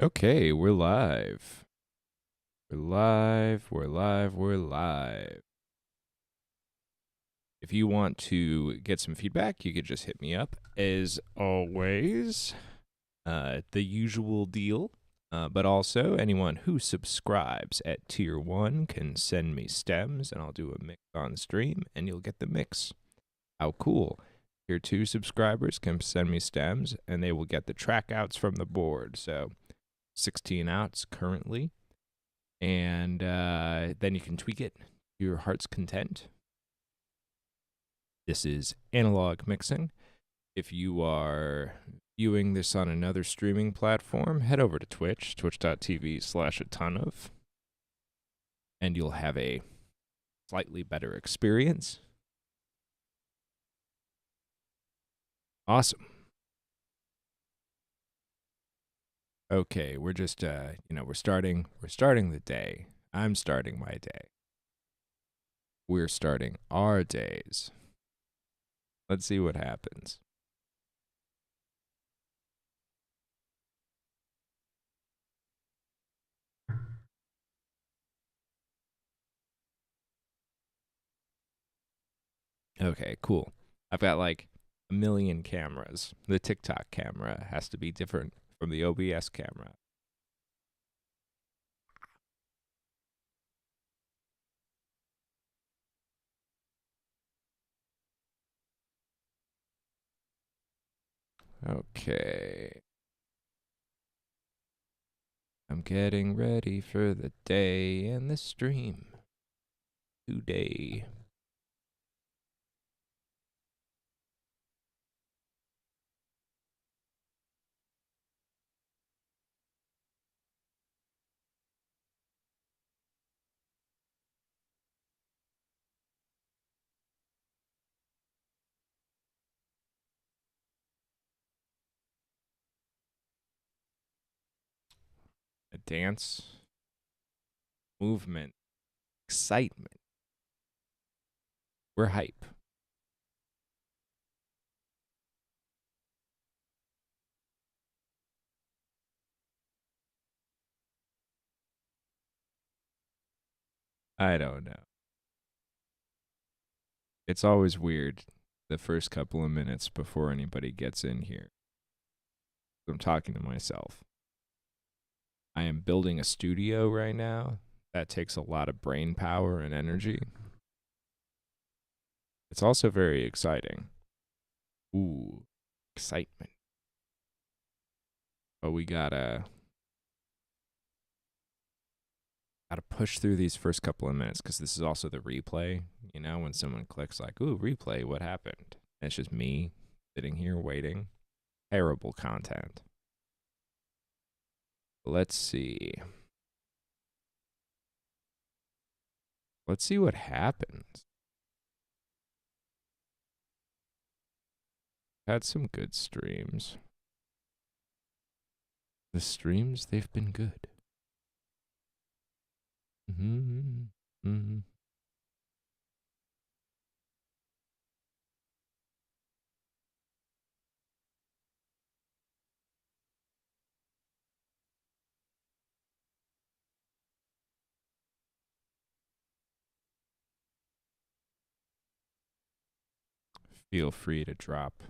Okay, we're live. We're live. We're live. We're live. If you want to get some feedback, you could just hit me up. As always, the usual deal. But also, anyone who subscribes at tier 1 can send me stems, and I'll do a mix on stream, and you'll get the mix. How cool. Tier 2 subscribers can send me stems, and they will get the track outs from the board. So, 16 outs currently. And then you can tweak it to your heart's content. This is analog mixing. If you are viewing this on another streaming platform, head over to Twitch, twitch.tv/a ton of, and you'll have a slightly better experience. Awesome. Okay, we're just we're starting the day. I'm starting my day. We're starting our days. Let's see what happens. Okay, cool. I've got like a million cameras. The TikTok camera has to be different from the OBS camera. Okay. I'm getting ready for the day and the stream today. A dance, movement, excitement. We're hype. I don't know. It's always weird the first couple of minutes before anybody gets in here. I'm talking to myself. I am building a studio right now. That takes a lot of brain power and energy. It's also very exciting. Ooh, excitement. But we gotta push through these first couple of minutes because this is also the replay. You know, when someone clicks like, "Ooh, replay, what happened?" And it's just me sitting here waiting. Terrible content. Let's see. Let's see what happens. Had some good streams. The streams, they've been good. Mm-hmm. Mm-hmm. Feel free to drop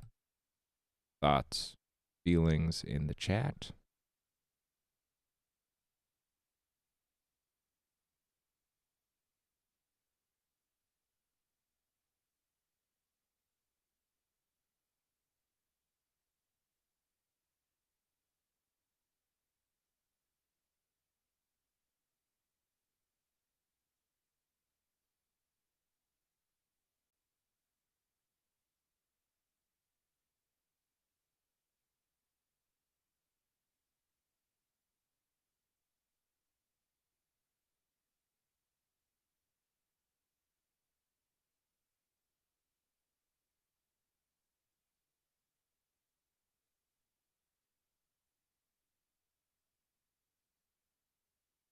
thoughts, feelings in the chat.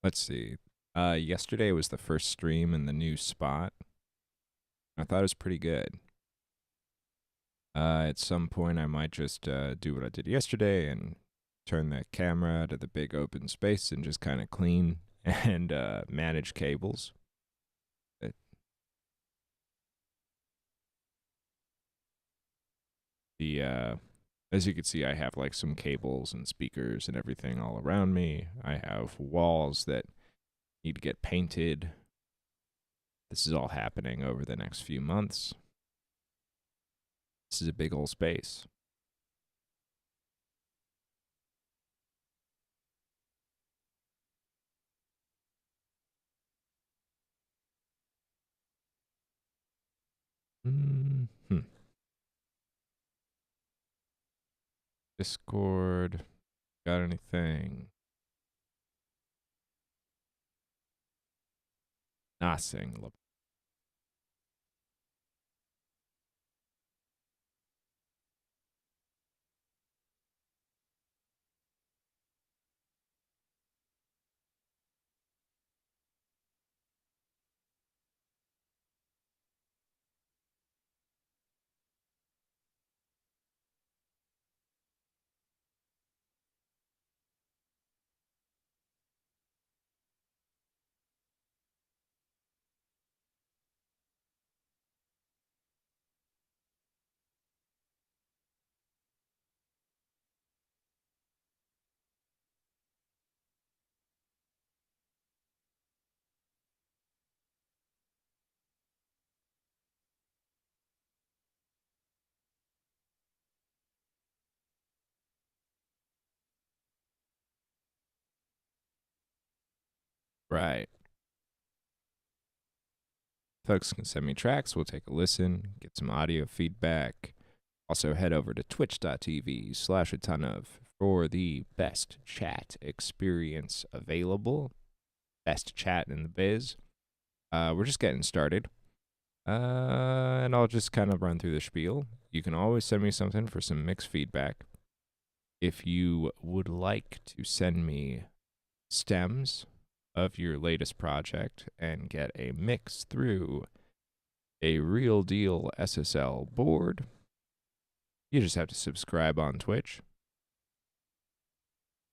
Let's see. Yesterday was the first stream in the new spot. I thought it was pretty good. At some point, I might just do what I did yesterday and turn that camera to the big open space and just kind of clean and manage cables. It, the As you can see, I have like some cables and speakers and everything all around me. I have walls that need to get painted. This is all happening over the next few months. This is a big old space. Hmm. Discord. Got anything? Nothing. Right. Folks can send me tracks. We'll take a listen, get some audio feedback. Also, head over to twitch.tv/a ton of for the best chat experience available. Best chat in the biz. We're just getting started. And I'll just kind of run through the spiel. You can always send me something for some mixed feedback. If you would like to send me stems of your latest project and get a mix through a real deal SSL board, you just have to subscribe on Twitch.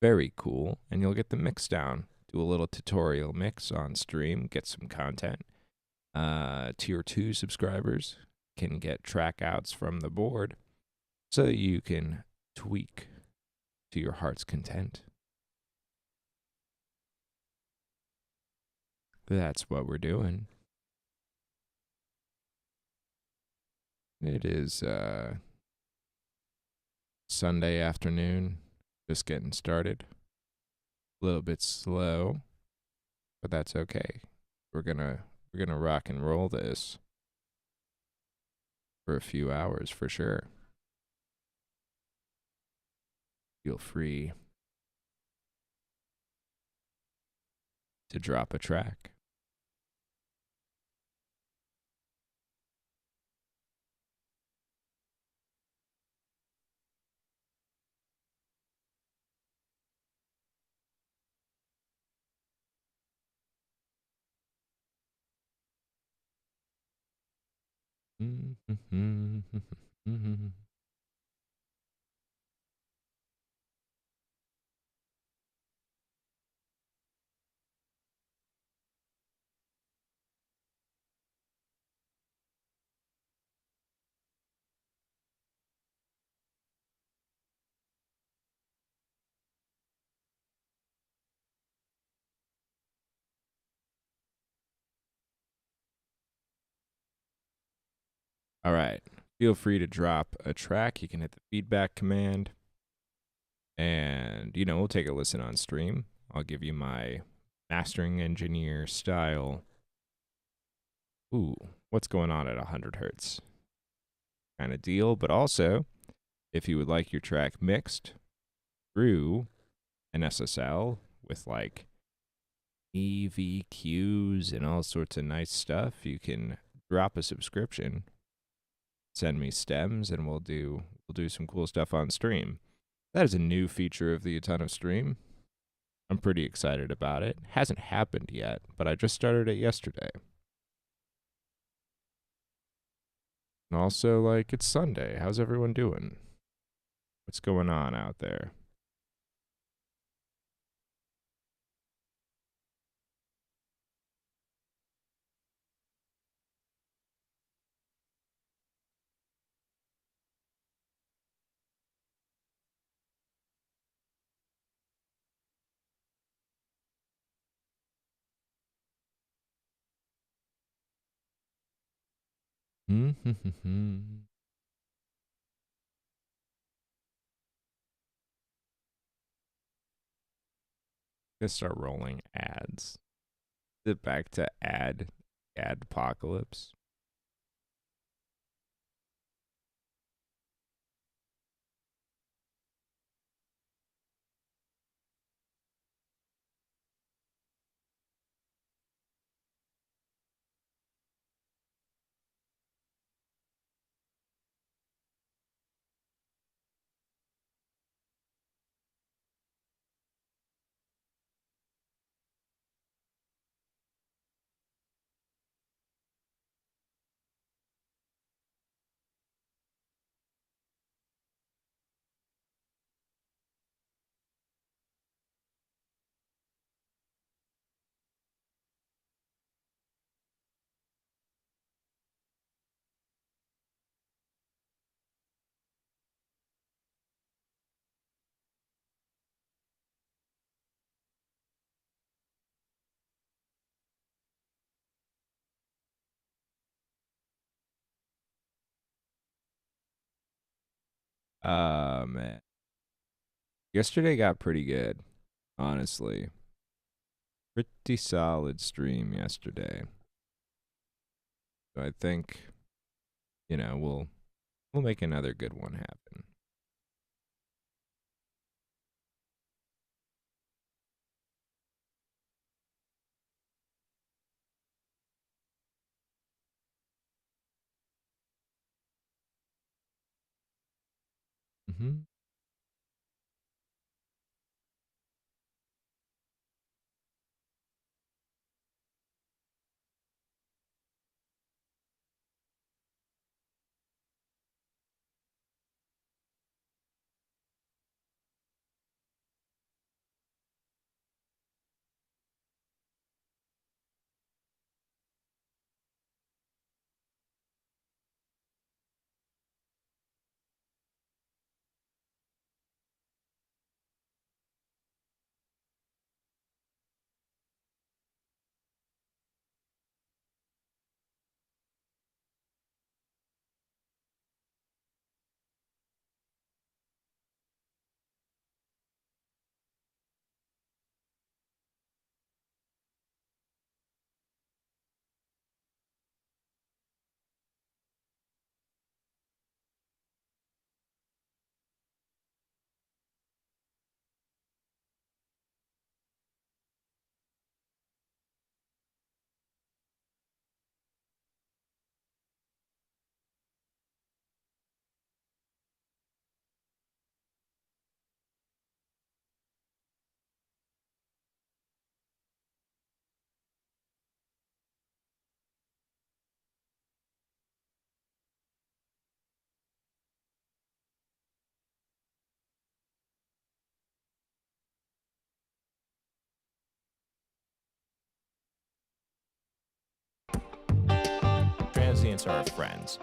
Very cool. And you'll get the mix down. Do a little tutorial mix on stream, get some content. Tier 2 subscribers can get track outs from the board so that you can tweak to your heart's content. That's what we're doing. It is Sunday afternoon, just getting started. A little bit slow, but that's okay. We're gonna rock and roll this for a few hours for sure. Feel free to drop a track. All right. Feel free to drop a track. You can hit the feedback command. And, we'll take a listen on stream. I'll give you my mastering engineer style. Ooh, what's going on at 100 hertz? Kind of deal. But also, if you would like your track mixed through an SSL with like EVQs and all sorts of nice stuff, you can drop a subscription, send me stems, and we'll do some cool stuff on stream. That is a new feature of the A Ton of Stream. I'm pretty excited about it. Hasn't happened yet, but I just started it yesterday. And also, like, it's Sunday. How's everyone doing? What's going on out there? Gonna start rolling ads. Is it back to ad apocalypse? Man. Yesterday got pretty good, honestly. Pretty solid stream yesterday. So I think, we'll make another good one happen. Mm-hmm. Transients are our friends.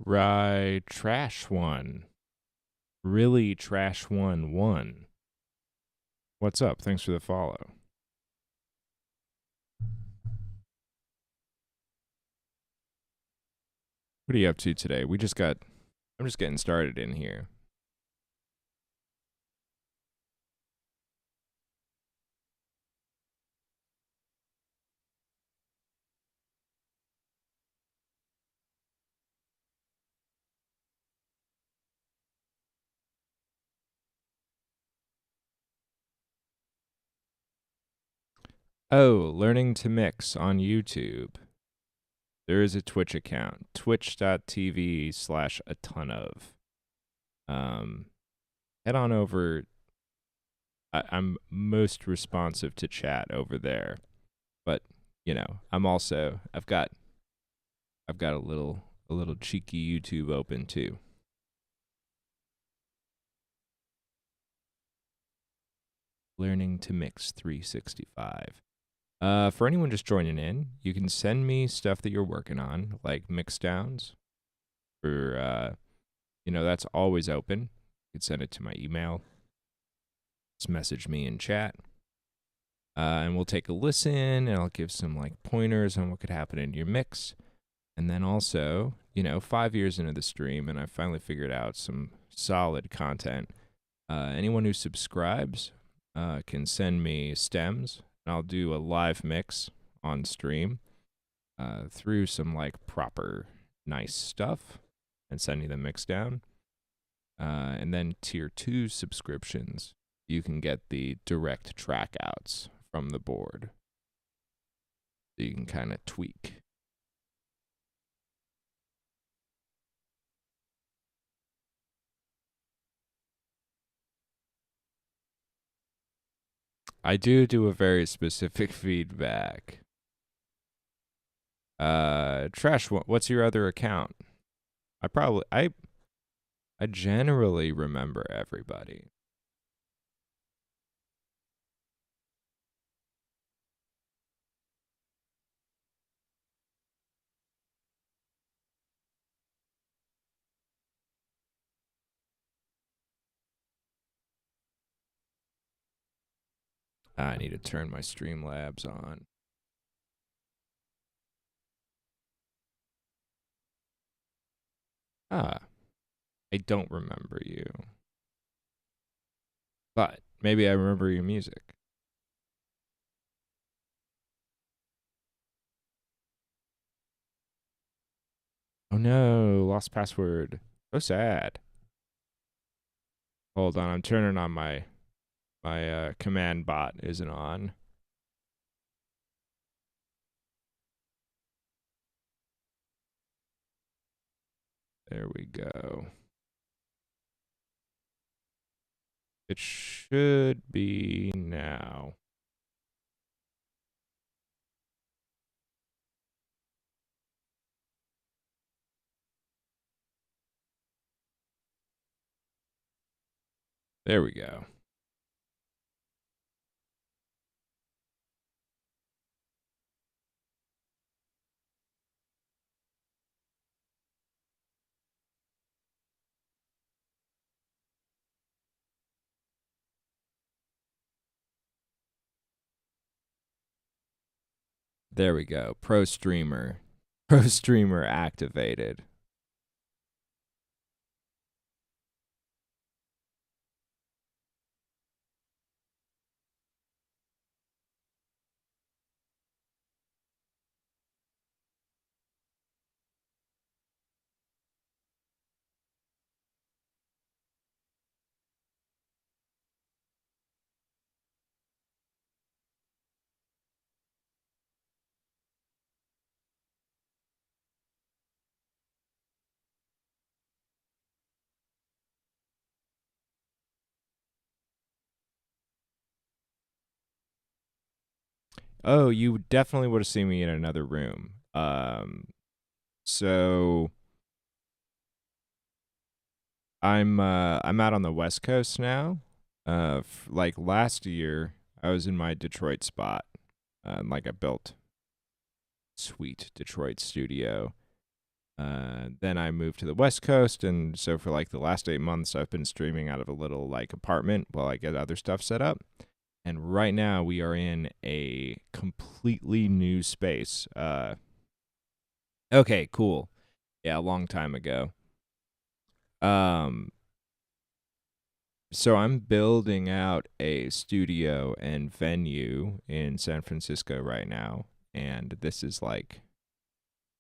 Right, trash one. Really trash one. What's up? Thanks for the follow. What are you up to today? I'm just getting started in here. Oh, learning to mix on YouTube. There is a Twitch account, twitch.tv/a ton of. Head on over. I'm most responsive to chat over there, but I've got a little cheeky YouTube open too. Learning to mix 365. For anyone just joining in, you can send me stuff that you're working on, like mixdowns, or that's always open. You can send it to my email. just message me in chat. And we'll take a listen, and I'll give some like pointers on what could happen in your mix. And then also, 5 years into the stream, and I finally figured out some solid content. Anyone who subscribes can send me stems, and I'll do a live mix on stream through some like proper nice stuff and send you the mix down. And then tier 2 subscriptions, you can get the direct track outs from the board. So you can kind of tweak. I do a very specific feedback. Trash, what's your other account? I generally remember everybody. I need to turn my Streamlabs on. I don't remember you. But maybe I remember your music. Oh no, lost password. So sad. Hold on, I'm turning on my command bot isn't on. There we go. It should be now. There we go. There we go. Pro streamer. Pro streamer activated. Oh, you definitely would have seen me in another room. So I'm out on the West Coast now. Like last year, I was in my Detroit spot. Like I built sweet Detroit studio. Then I moved to the West Coast, and so for like the last 8 months, I've been streaming out of a little like apartment while I get other stuff set up. And right now, we are in a completely new space. Okay, cool. Yeah, a long time ago. So I'm building out a studio and venue in San Francisco right now, and this is like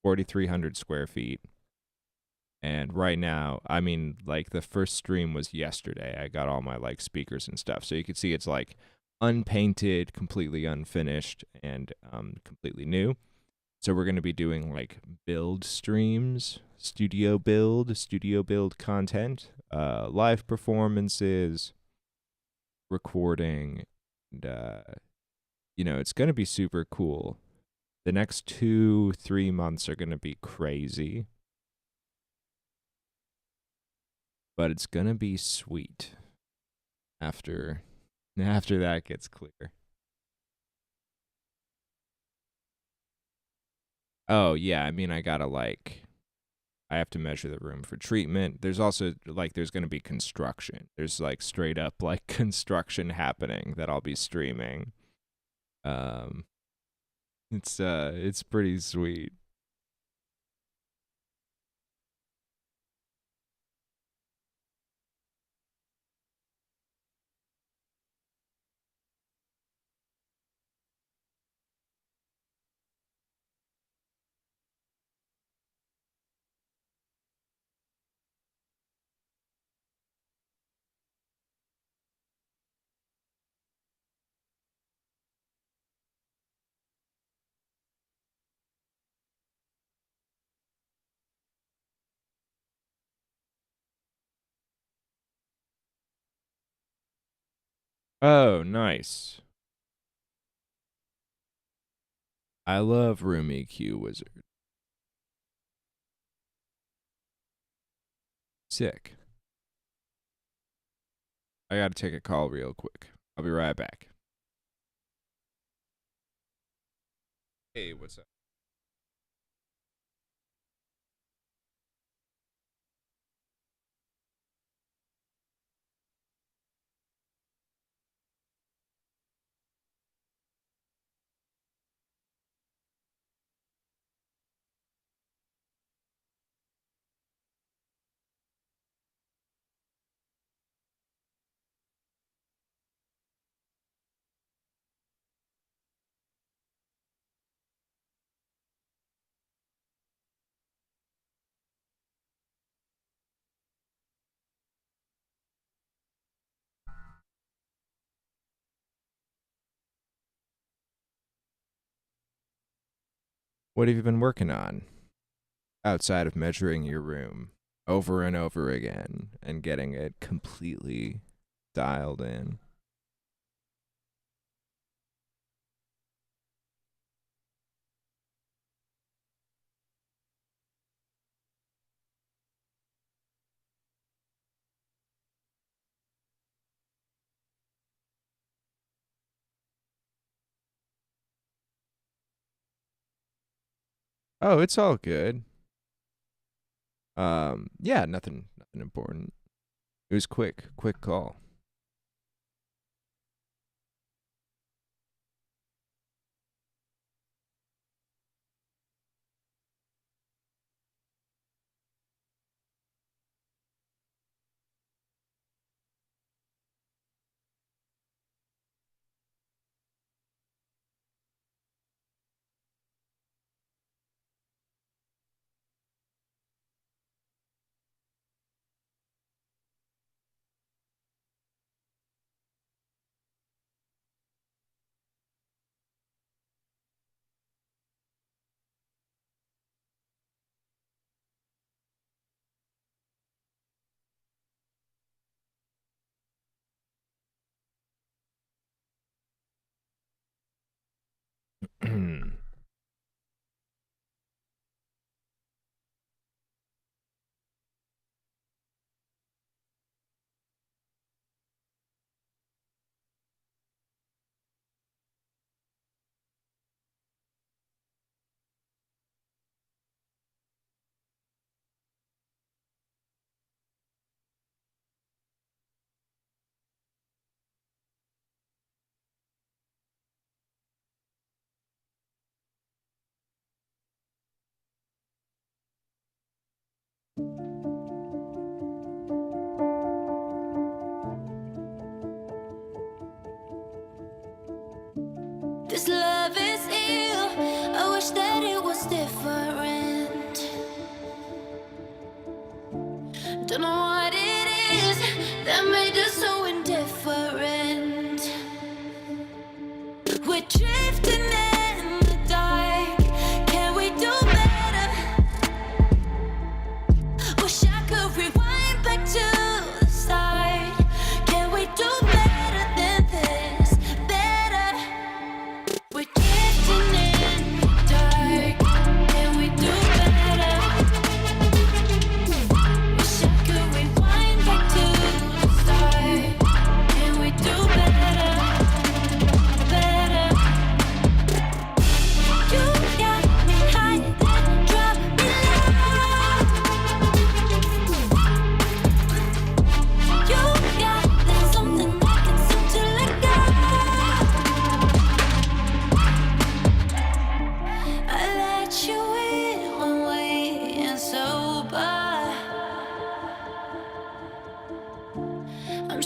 4,300 square feet. And right now, I mean, like the first stream was yesterday. I got all my like speakers and stuff, so you can see it's like unpainted, completely unfinished, and completely new. So we're going to be doing like build streams, studio build content, live performances, recording, and it's going to be super cool. The next 2-3 months are going to be crazy, but it's going to be sweet after that gets clear. Oh yeah, I mean I I have to measure the room for treatment. There's also there's going to be construction. There's straight up construction happening that I'll be streaming. It's pretty sweet. Oh, nice. I love Room EQ Wizard. Sick. I gotta take a call real quick. I'll be right back. Hey, what's up? What have you been working on outside of measuring your room over and over again and getting it completely dialed in? Oh, it's all good. Yeah, nothing important. It was quick call. This love is ill. I wish that it was different. Don't know what it is that made us so indifferent. We're drifting in the dark. Can we do better? Wish I could rewind back to the start. Can we do better than this? Better. We're drifting in the dark. Can we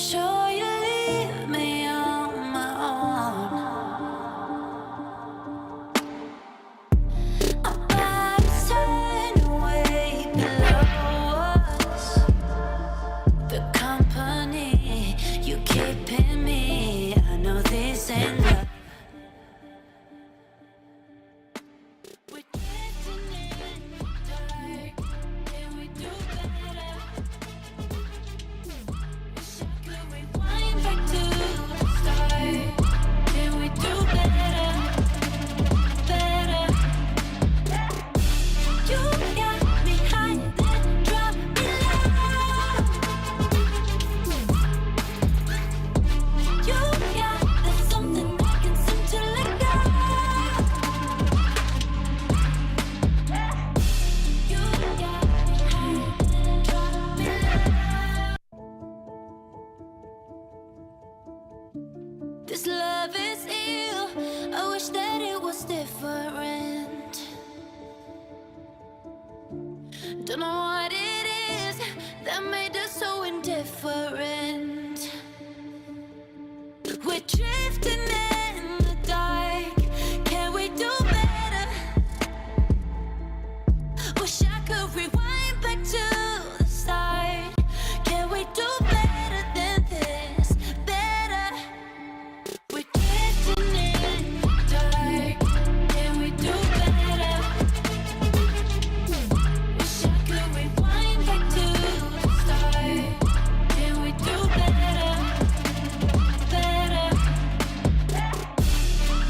sure you leave me on my own. About to turn away below us. The company you keeping me. I know this ain't love. We're drifting in the dark. Can we do better? Wish I could rewind back to the start. Can we do better? Better. You got me high, then drop me low. You got there's something I can seem to let go. You got me high, then drop me low. This love is ill. I wish that it was different. Don't know what it is that made us so indifferent. We're drifting in the dark. Can we do better? Wish I could rewind back to the start. Can we do better than this? Better. We're drifting in the dark. Can we do better? Wish I could rewind back to the start. Can we do better? Better.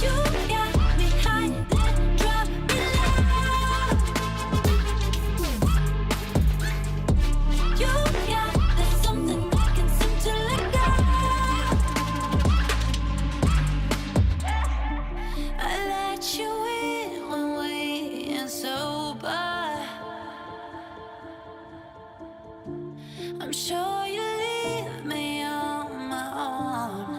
You got me high, then drop me low. You got there's something I can seem to let go. I let you in when we ain't sober. I'm sure you leave me on my own.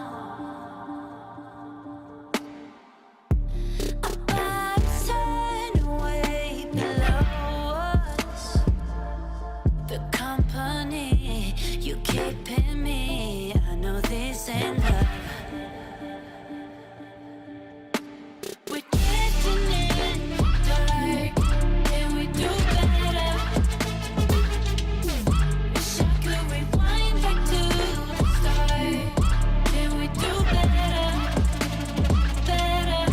About to turn away below us. The company you keeping me. I know this ain't love. We're drifting in the dark. Can we do better? Wish I could rewind back to the start. Can we do better? Better.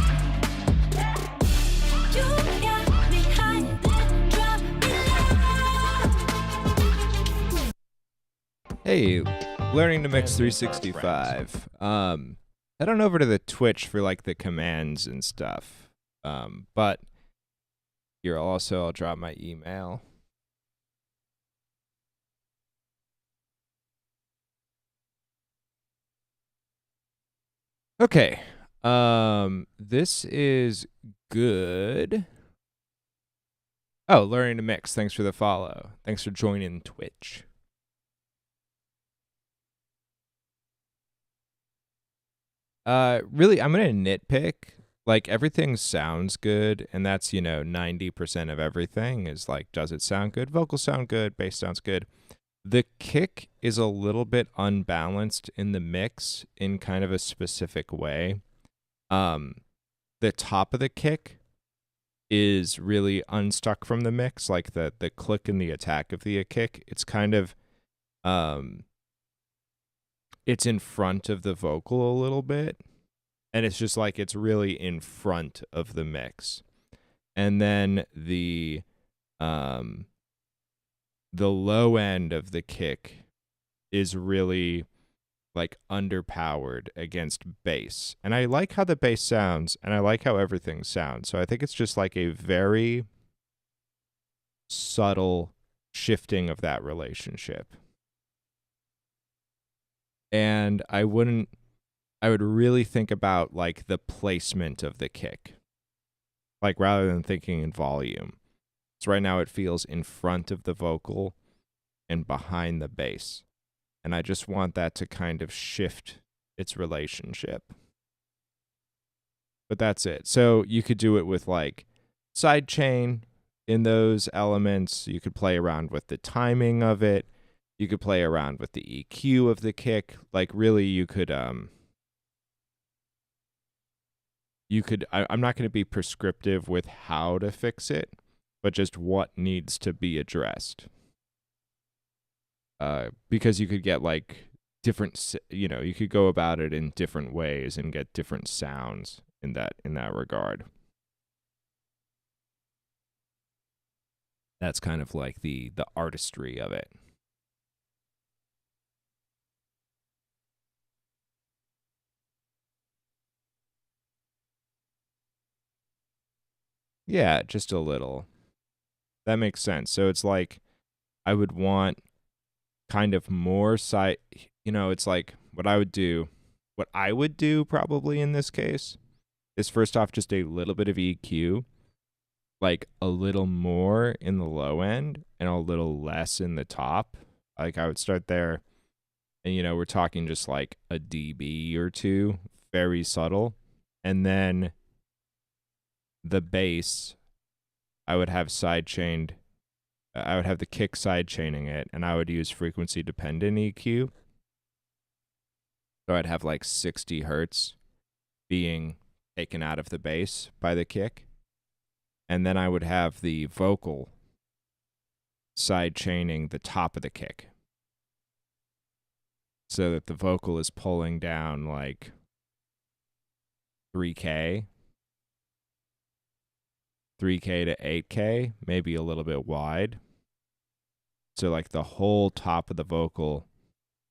You got me high, then drop me low. Hey, learning to mix 365. Head on over to the Twitch for like the commands and stuff. But here also I'll drop my email. Okay. This is good. Oh, learning to mix. Thanks for the follow. Thanks for joining Twitch. Really, I'm gonna nitpick. Like everything sounds good, and that's 90% of everything is like, does it sound good? Vocals sound good, bass sounds good. The kick is a little bit unbalanced in the mix in kind of a specific way. The top of the kick is really unstuck from the mix, like the click and the attack of the kick. It's kind of it's in front of the vocal a little bit, and it's just like it's really in front of the mix. And then the low end of the kick is really like underpowered against bass. And I like how the bass sounds, and I like how everything sounds. So I think it's just like a very subtle shifting of that relationship. And I would really think about like the placement of the kick, like rather than thinking in volume. So right now it feels in front of the vocal and behind the bass. And I just want that to kind of shift its relationship. But that's it. So you could do it with like sidechain in those elements. You could play around with the timing of it. You could play around with the EQ of the kick. Like really, I'm not going to be prescriptive with how to fix it, but just what needs to be addressed. Because you could get like different, you could go about it in different ways and get different sounds in that regard. That's kind of like the artistry of it. Yeah, just a little. That makes sense. So it's like I would want kind of more side, it's like what I would do probably in this case is first off just a little bit of EQ, like a little more in the low end and a little less in the top. Like I would start there and we're talking just like a dB or two, very subtle. And then the bass I would have sidechained. I would have the kick sidechaining it, and I would use frequency dependent EQ. So I'd have like 60 hertz being taken out of the bass by the kick. And then I would have the vocal sidechaining the top of the kick. So that the vocal is pulling down like 3K, 3K to 8K, maybe a little bit wide. So like the whole top of the vocal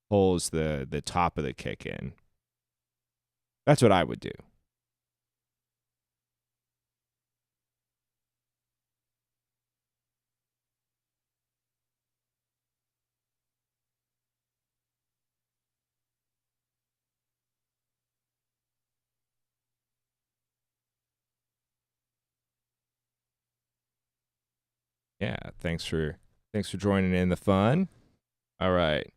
pulls the top of the kick in. That's what I would do. Yeah, thanks for joining in the fun. All right.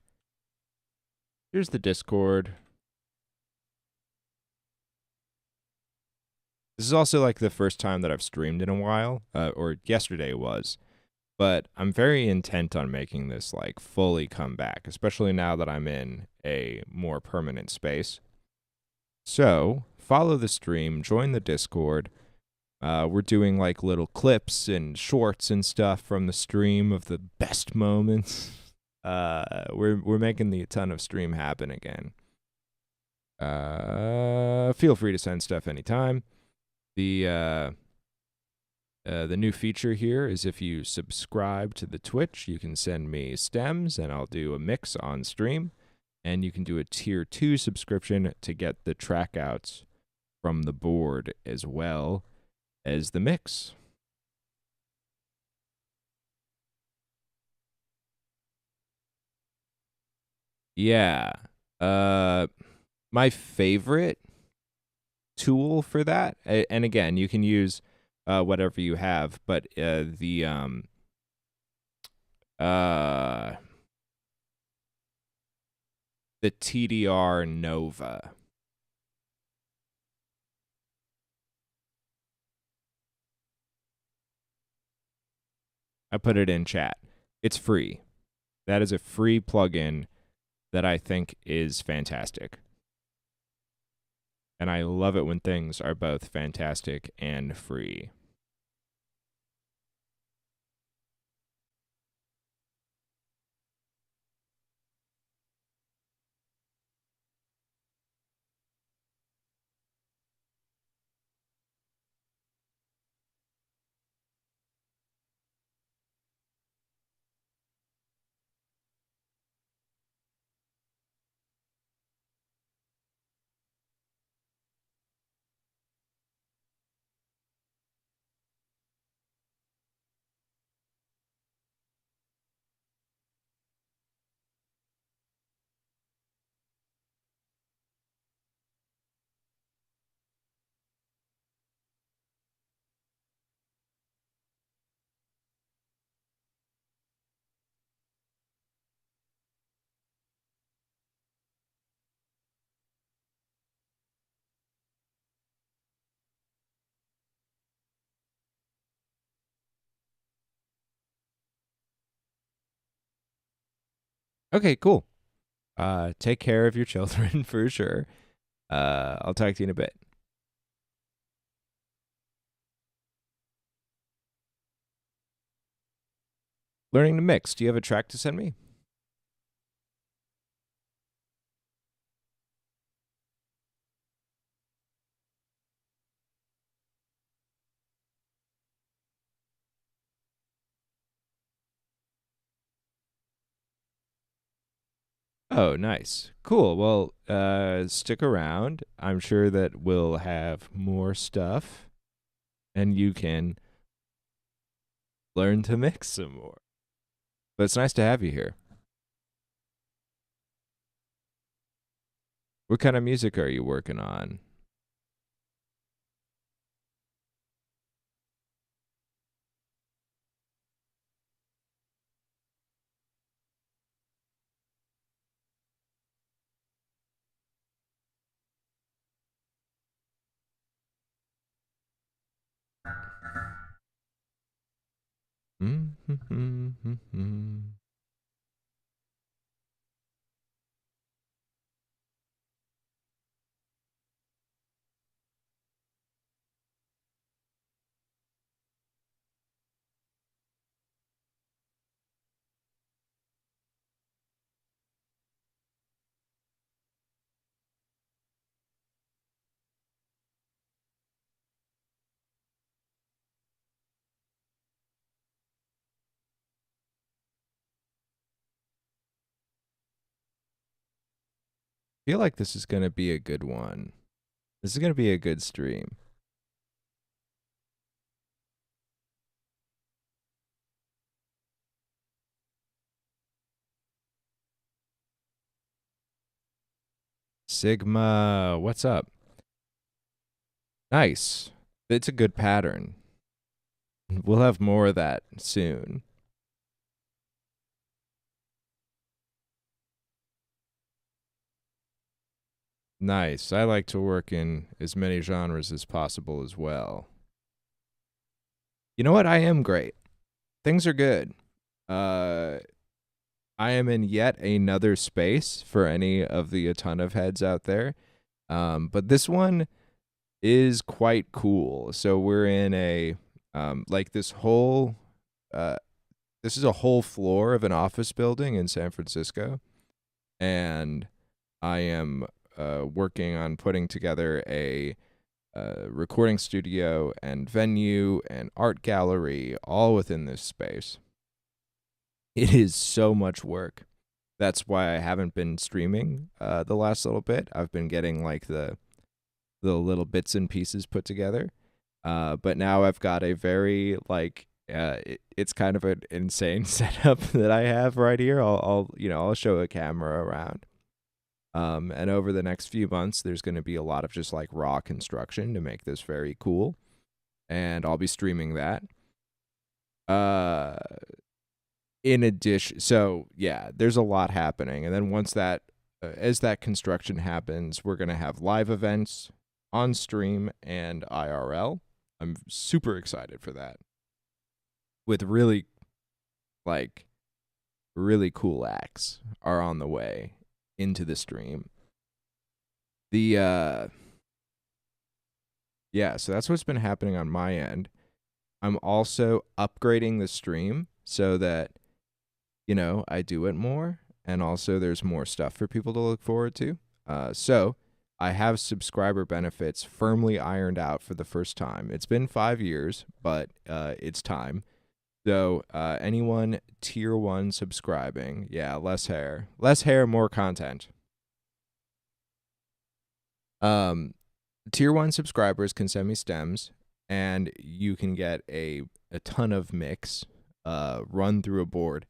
Here's the Discord. This is also like the first time that I've streamed in a while, or yesterday was. But I'm very intent on making this like fully come back, especially now that I'm in a more permanent space. So follow the stream, join the Discord. We're doing like little clips and shorts and stuff from the stream of the best moments. We're making the ton of stream happen again. Feel free to send stuff anytime. The new feature here is if you subscribe to the Twitch, you can send me stems and I'll do a mix on stream. And you can do a tier 2 subscription to get the track outs from the board as well as the mix. Yeah. My favorite tool for that, and again, you can use whatever you have, but the TDR Nova. I put it in chat. It's free. That is a free plugin that I think is fantastic. And I love it when things are both fantastic and free. Okay, cool. Take care of your children for sure. I'll talk to you in a bit. Learning to mix. Do you have a track to send me? Oh, nice. Cool. Well, stick around. I'm sure that we'll have more stuff and you can learn to mix some more. But it's nice to have you here. What kind of music are you working on? Feel like this is going to be a good one. This is going to be a good stream. Sigma, what's up? Nice. It's a good pattern. We'll have more of that soon. Nice. I like to work in as many genres as possible as well. You know what? I am great. Things are good. I am in yet another space for any of the a ton of heads out there. But this one is quite cool. So we're in a like this whole this is a whole floor of an office building in San Francisco, and I am working on putting together a recording studio and venue and art gallery all within this space. It is so much work. That's why I haven't been streaming the last little bit. I've been getting like the little bits and pieces put together. But now I've got a very like it's kind of an insane setup that I have right here. I'll show a camera around. And over the next few months, there's going to be a lot of just like raw construction to make this very cool, and I'll be streaming that. In addition, so yeah, there's a lot happening, and then once that, as that construction happens, we're gonna have live events on stream and IRL. I'm super excited for that. With really, like, really cool acts are on the way into the stream. The yeah, so that's what's been happening on my end. I'm also upgrading the stream so that I do it more, and also there's more stuff for people to look forward to. So I have subscriber benefits firmly ironed out for the first time. It's been 5 years, but it's time. So anyone tier 1 subscribing, yeah, less hair, more content. Tier 1 subscribers can send me stems, and you can get a ton of mix run through a board.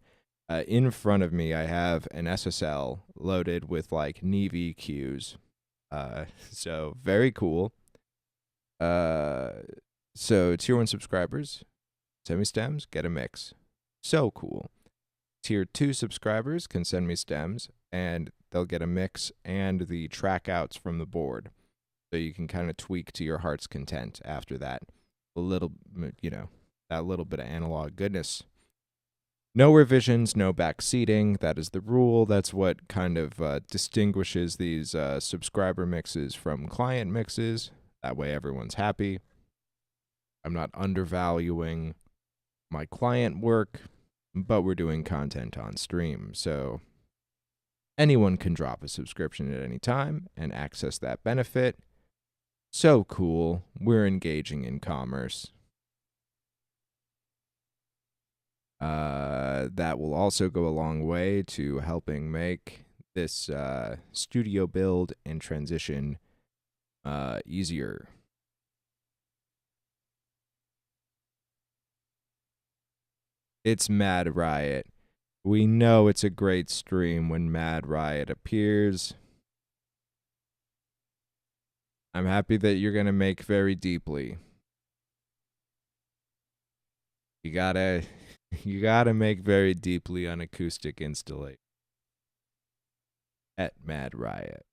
In front of me, I have an SSL loaded with like neve cues. So very cool. So tier 1 subscribers, send me stems, get a mix. So cool. Tier 2 subscribers can send me stems, and they'll get a mix and the track outs from the board. So you can kind of tweak to your heart's content after that. A little, that little bit of analog goodness. No revisions, no back seating. That is the rule. That's what kind of distinguishes these subscriber mixes from client mixes. That way, everyone's happy. I'm not undervaluing my client work, but we're doing content on stream. So anyone can drop a subscription at any time and access that benefit. So cool. We're engaging in commerce. That will also go a long way to helping make this studio build and transition easier. It's Mad Riot. We know it's a great stream when Mad Riot appears. I'm happy that you're going to make very deeply. You gotta make very deeply on acoustic installation at Mad Riot.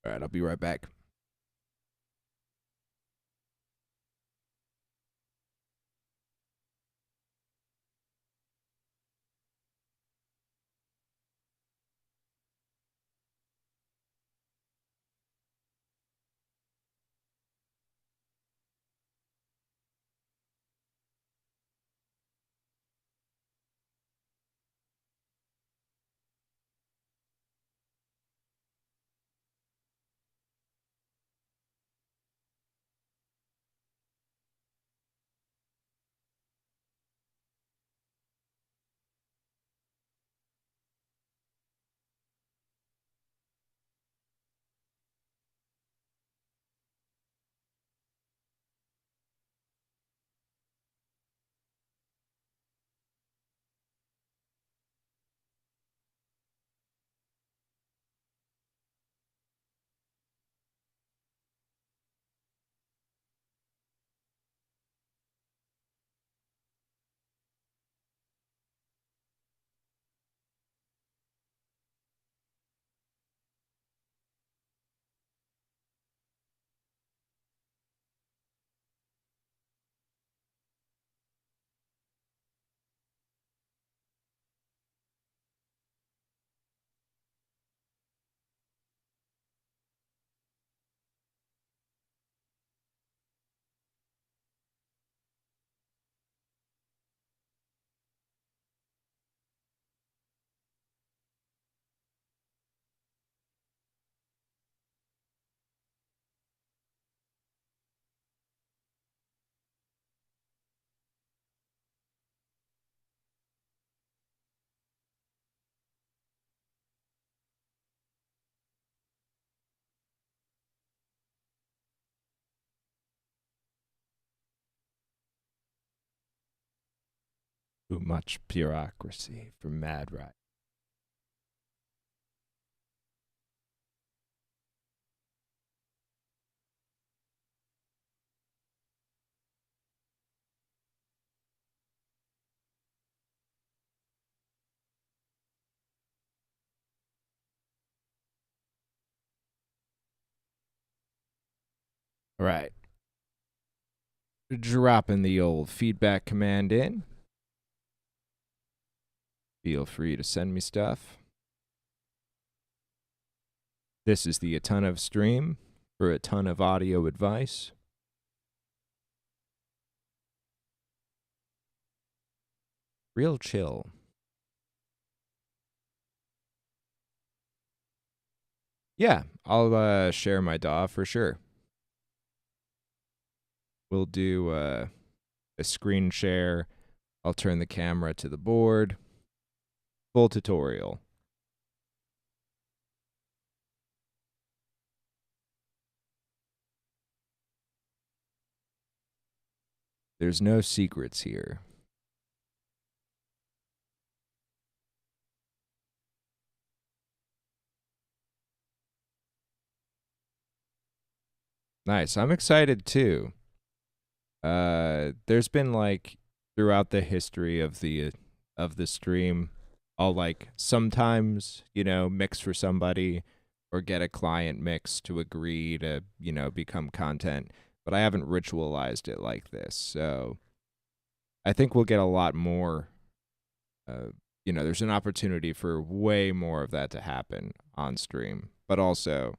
All right, I'll be right back. Too much bureaucracy for Mad Riot. All right. Dropping the old feedback command in. Feel free to send me stuff. This is the A Ton of stream for a ton of audio advice. Real chill. Yeah, I'll share my DAW for sure. We'll do a screen share. I'll turn the camera to the board. Full tutorial. There's no secrets here. Nice. I'm excited too. There's been like throughout the history of the stream, I'll like sometimes, mix for somebody or get a client mix to agree to, become content, but I haven't ritualized it like this. So I think we'll get a lot more there's an opportunity for way more of that to happen on stream. But also,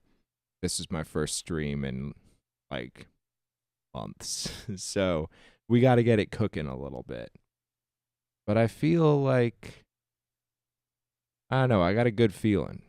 this is my first stream in like months. So we got to get it cooking a little bit. But I feel like, I don't know, I got a good feeling.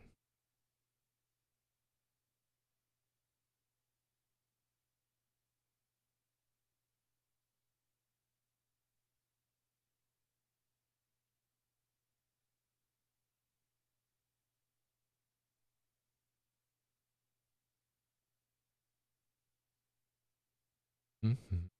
Mhm.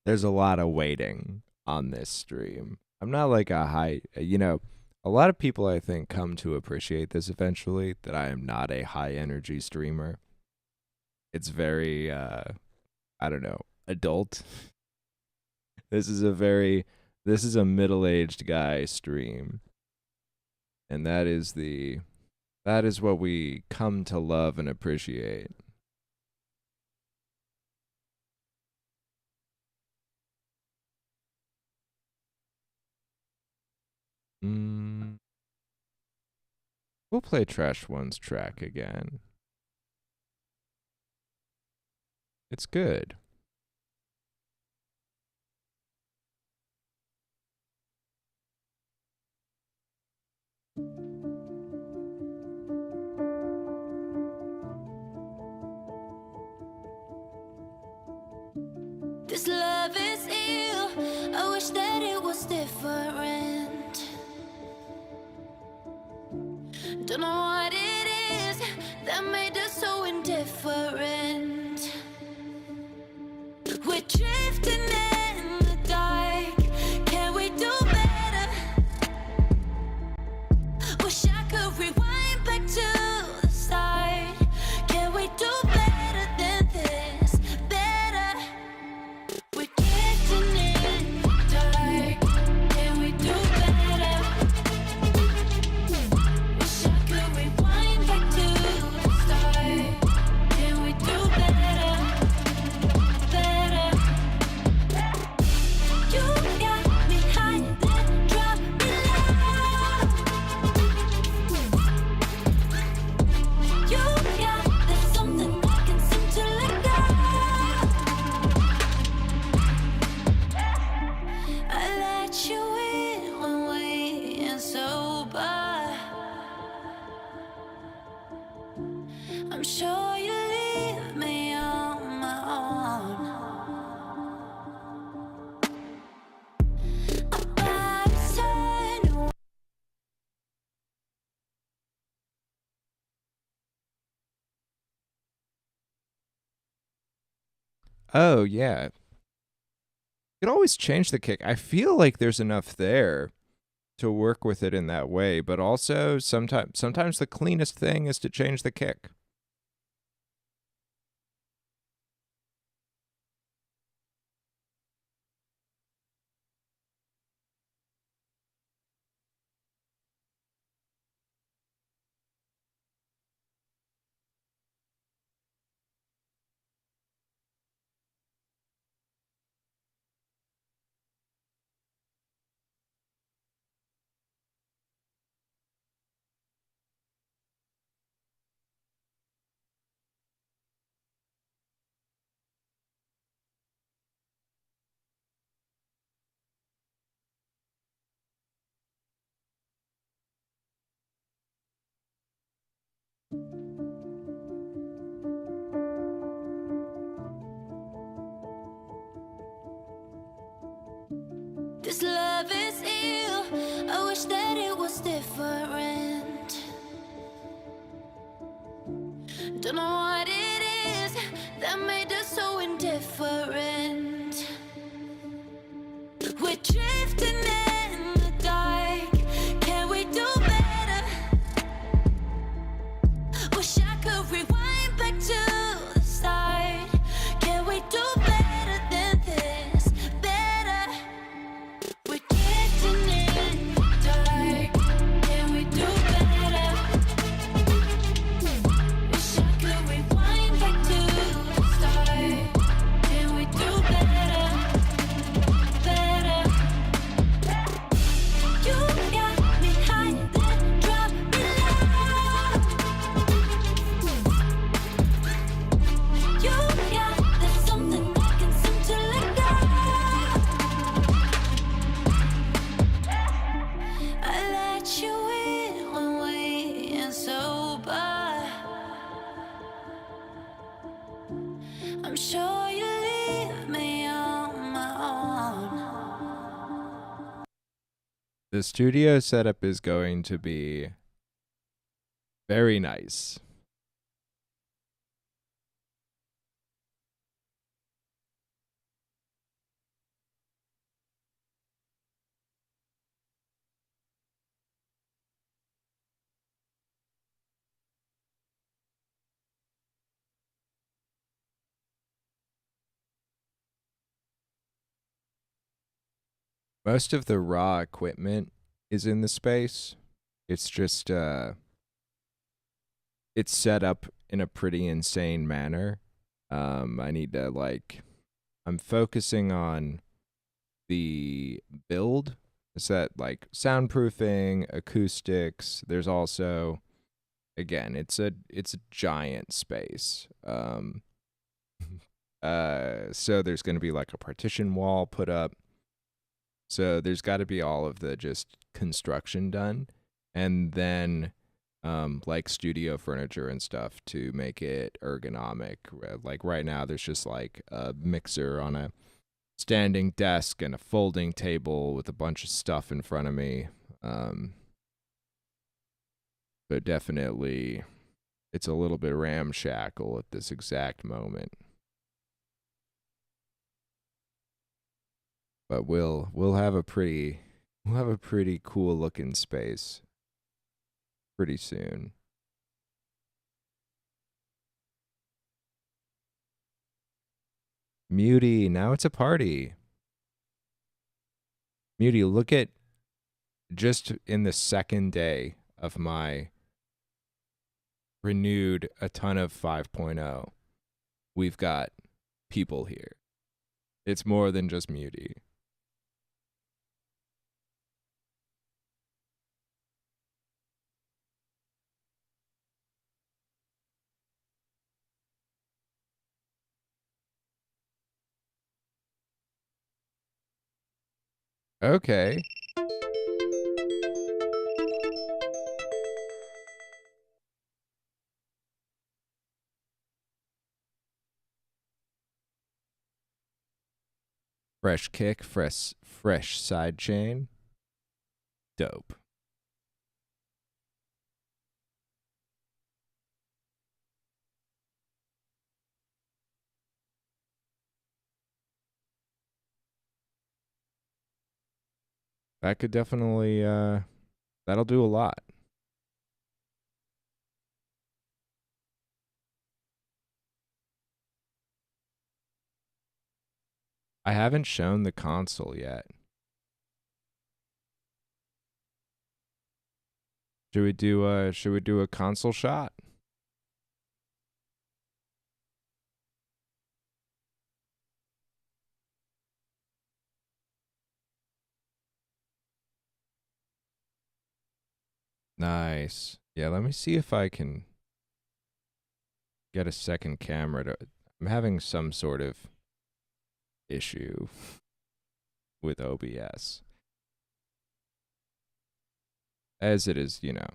There's a lot of waiting on this stream. I'm not like a a lot of people I think come to appreciate this eventually, that I am not a high energy streamer. It's very I don't know, adult. This is a middle-aged guy stream. And that is what we come to love and appreciate. Mm, we'll play Trash One's track again. It's good. This love is ill. I wish that it was different. Don't know what it is that made us so indifferent. We're drifting in the dark. Can we do better? Wish I could rewind back to the start. Can we do better than this? Better. We're getting in the dark. Can we do better? Wish I could rewind back to the start. Can we do better? Better. You got me high, then drop me low. You got there's something I can seem to let go. I let you in when we ain't sober. I'm sure you leave me on my own. Oh yeah, you could always change the kick. I feel like there's enough there to work with it in that way, but also sometimes the cleanest thing is to change the kick. This love is ill. I wish that it was different. Don't know what it is that made us so indifferent. We're drifting in the dark. Can we do better? Wish I could rewind back to the start. Can we do better than this? Better. We're drifting in the dark. Can we do better? Wish I could rewind back to the start. Can we do better? Better. You got me high, then drop me low. You got that something I can seem to let go. I let you in when we ain't sober. I'm sure you leave me on my own. The studio setup is going to be very nice. Most of the raw equipment is in the space. It's just it's set up in a pretty insane manner. I need to I'm focusing on the build. Is that like soundproofing, acoustics? There's also again, it's a giant space. So there's going to be like a partition wall put up. So there's got to be all of the just construction done, and then like studio furniture and stuff to make it ergonomic. Like right now, there's just like a mixer on a standing desk and a folding table with a bunch of stuff in front of me. But definitely, it's a little bit ramshackle at this exact moment. But we'll have a pretty cool looking space pretty soon. Muty, now it's a party. Muty, look at just in the second day of my renewed a ton of 5.0. We've got people here. It's more than just Muty. Okay. Fresh kick, fresh side chain. Dope. That could definitely that'll do a lot. I haven't shown the console yet. Should we do a console shot? Nice. Yeah, let me see if I can get a second camera to I'm having some sort of issue with OBS. As it is, you know.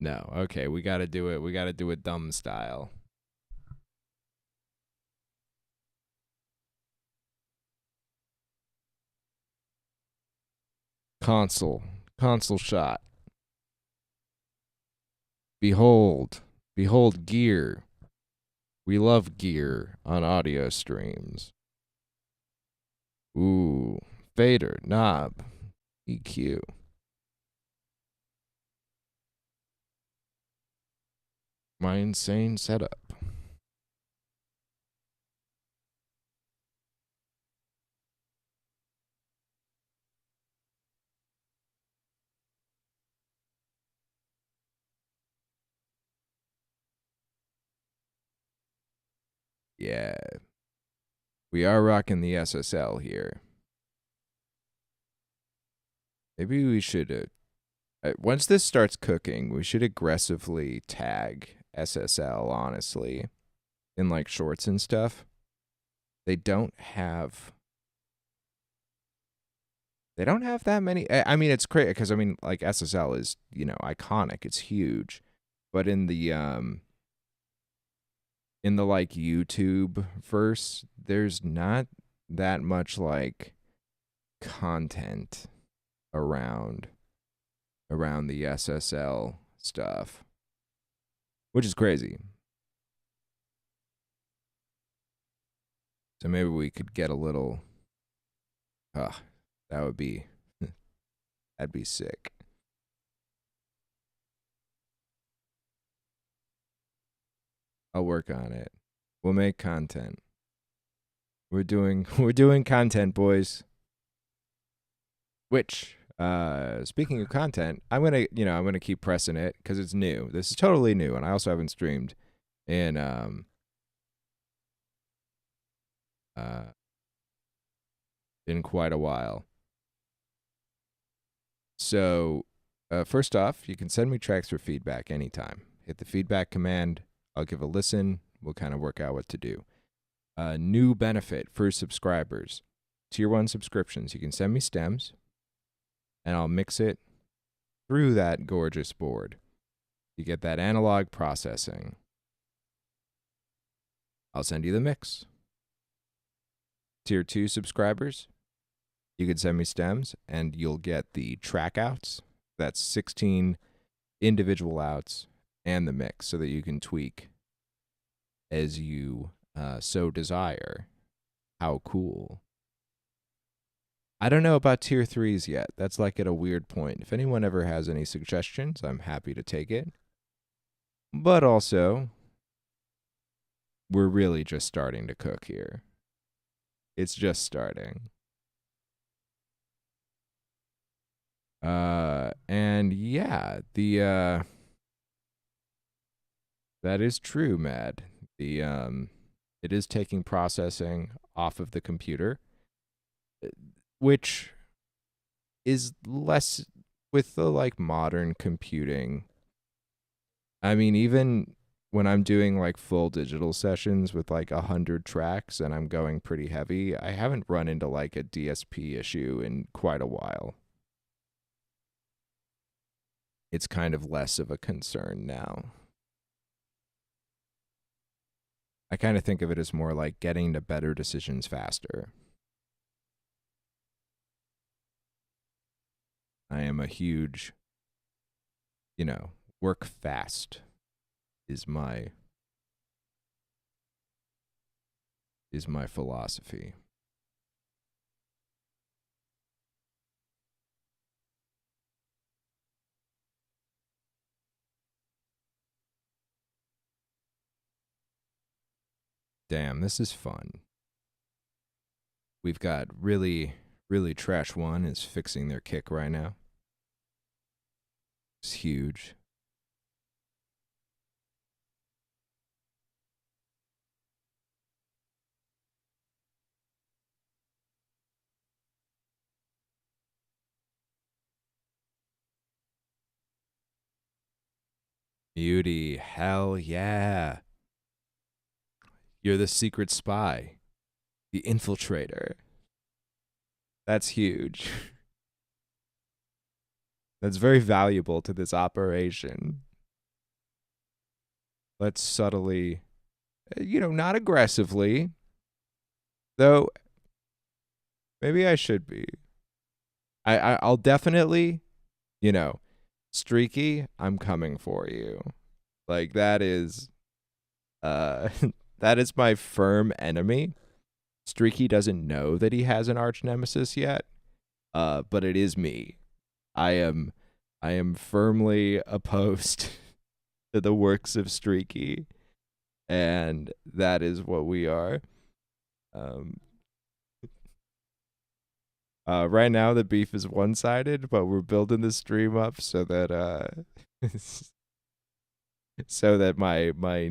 No, okay, we gotta do it. We gotta do it dumb style. Console. Console shot. Behold. Behold gear. We love gear on audio streams. Ooh. Fader. Knob. EQ. My insane setup. Yeah. We are rocking the SSL here. Maybe we should once this starts cooking, we should aggressively tag SSL, honestly, in like shorts and stuff. They don't have that many. I mean, it's crazy because I mean, like SSL is, you know, iconic. It's huge, but in the like YouTube verse, there's not that much like content around the SSL stuff, which is crazy. So maybe we could get a little. That would be that'd be sick. I'll work on it. We'll make content. We're doing content, boys. Which speaking of content, I'm gonna keep pressing it because it's new. This is totally new, and I also haven't streamed in quite a while. So first off, you can send me tracks for feedback anytime. Hit the feedback command. I'll give a listen. We'll kind of work out what to do. New benefit for subscribers. Tier 1 subscriptions. You can send me stems, and I'll mix it through that gorgeous board. You get that analog processing. I'll send you the mix. Tier 2 subscribers, you can send me stems, and you'll get the track outs. That's 16 individual outs and the mix so that you can tweak as you so desire. How cool. I don't know about tier 3s yet. That's like at a weird point. If anyone ever has any suggestions, I'm happy to take it. But also, we're really just starting to cook here. It's just starting. And yeah, that is true, Mad. It is taking processing off of the computer, which is less with the like modern computing. I mean, even when I'm doing like full digital sessions with like 100 tracks and I'm going pretty heavy, I haven't run into like a DSP issue in quite a while. It's kind of less of a concern now. I kind of think of it as more like getting to better decisions faster. I am a huge work fast is my philosophy. Damn, this is fun. We've got really, really trash one is fixing their kick right now. It's huge. Beauty, hell yeah. You're the secret spy, the infiltrator. That's huge. That's very valuable to this operation. Let's subtly, not aggressively, though maybe I should be. I'll definitely, Streaky, I'm coming for you. Like, that is that is my firm enemy. Streaky doesn't know that he has an arch nemesis yet, but it is me. I am firmly opposed to the works of Streaky, and that is what we are. Right now the beef is one-sided, but we're building the stream up so that so that my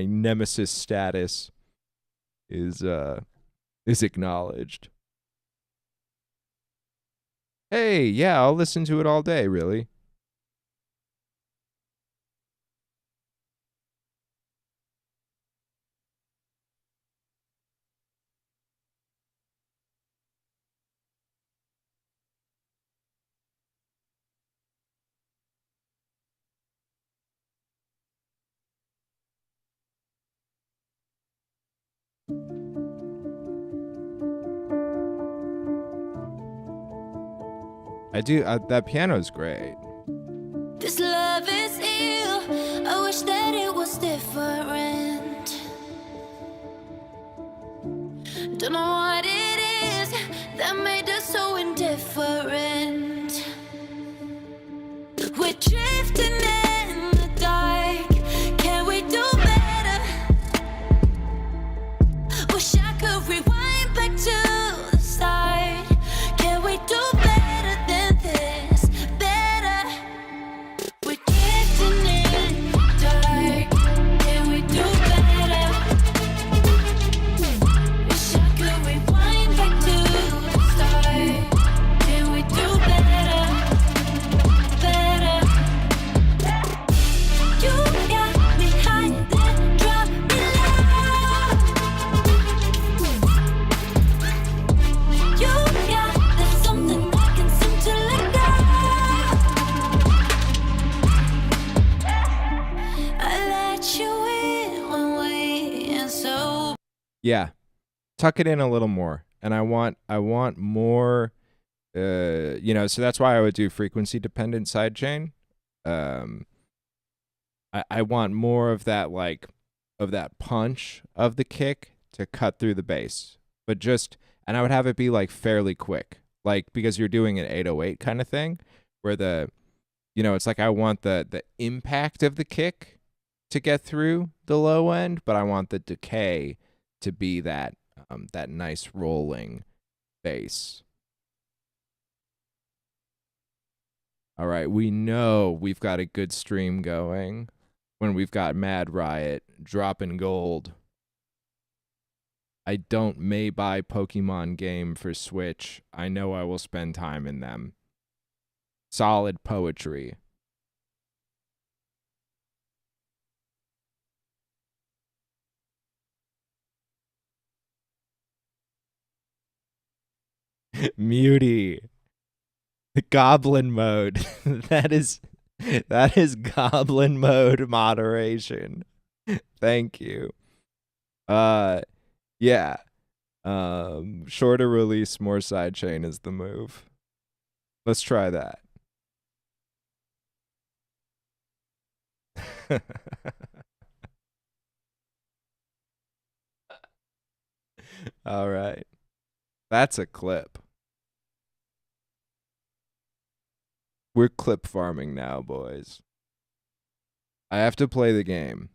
nemesis status is acknowledged. Hey, yeah, I'll listen to it all day, really. I do. That piano's great. This love is ill. I wish that it was different. Don't know what it is that made us so indifferent. We're drifting in the dark. Can we do better? Wish I could rewind back to the start. Can we do better than this? Better. We're drifting in the dark. Can we do better? Wish I could rewind back to the start. Can we do better? Better. You got me high, then drop me low. You got that something I can seem to let go. I let you in when we ain't so. Yeah, tuck it in a little more, and I want more. So that's why I would do frequency dependent sidechain. I want more of that, like, of that punch of the kick to cut through the bass, and I would have it be like fairly quick, like, because you're doing an 808 kind of thing, where it's like I want the impact of the kick to get through the low end, but I want the decay to be that nice rolling bass. All right, we know we've got a good stream going when we've got Mad Riot dropping gold. I may buy Pokemon game for Switch. I know I will spend time in them. Solid poetry. Muty. Goblin mode. that is goblin mode moderation. Thank you. Yeah. Shorter release, more sidechain is the move. Let's try that. All right. That's a clip. We're clip farming now, boys. I have to play the game.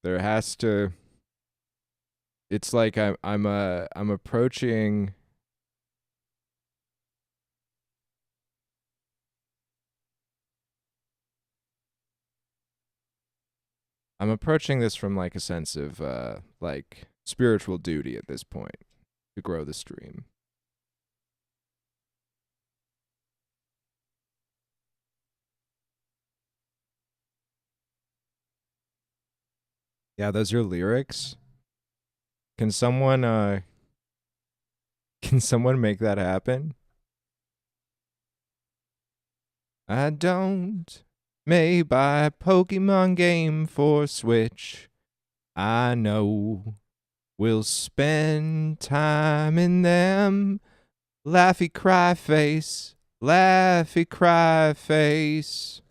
There has to. It's like I'm approaching. I'm approaching this from like a sense of like spiritual duty at this point to grow the stream. Yeah, those are lyrics. Can someone can someone make that happen? I don't may buy a Pokemon game for Switch. I know we'll spend time in them. Laughy cry face, laughy cry face.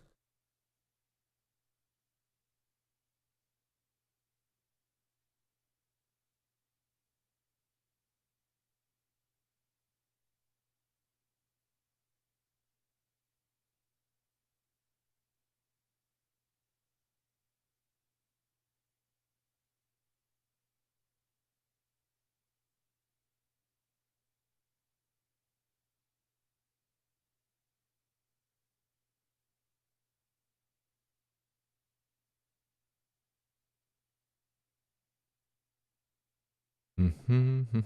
Mm-hmm.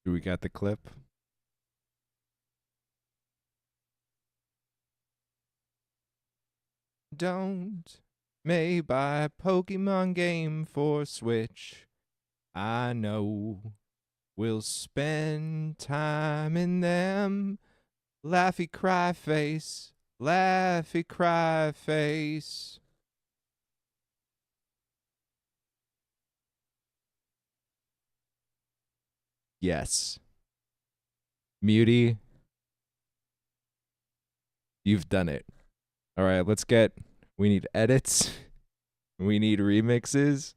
Do we got the clip? Don't may buy a Pokemon game for Switch. I know we'll spend time in them. Laughy cry face, laughy cry face. Yes. Muty, you've done it. All right, let's get. We need edits. We need remixes.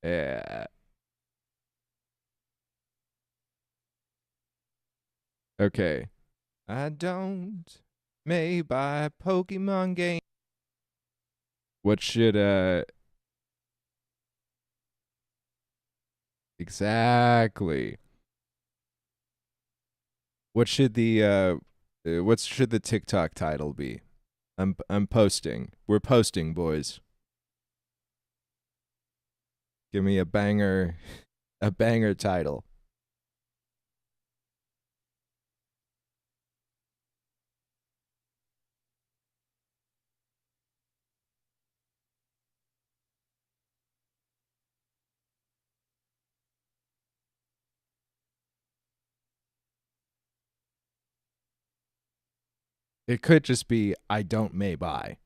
Yeah. Okay. I don't may buy a Pokemon game. What should exactly? What should the what should the TikTok title be? I'm posting. We're posting, boys. Give me a banger title. It could just be I don't may buy.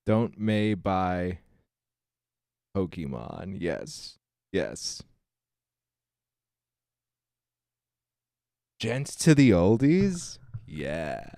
Don't may buy Pokemon. Yes. Yes. Gents to the oldies? Yeah.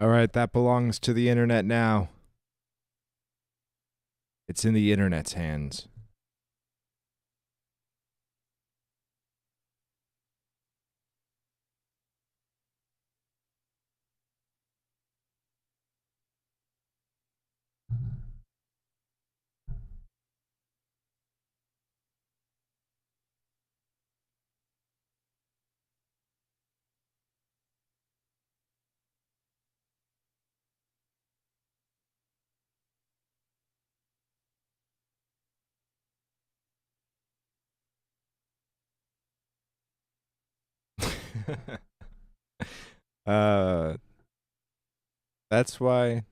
All right, that belongs to the internet now. It's in the internet's hands. uh that's why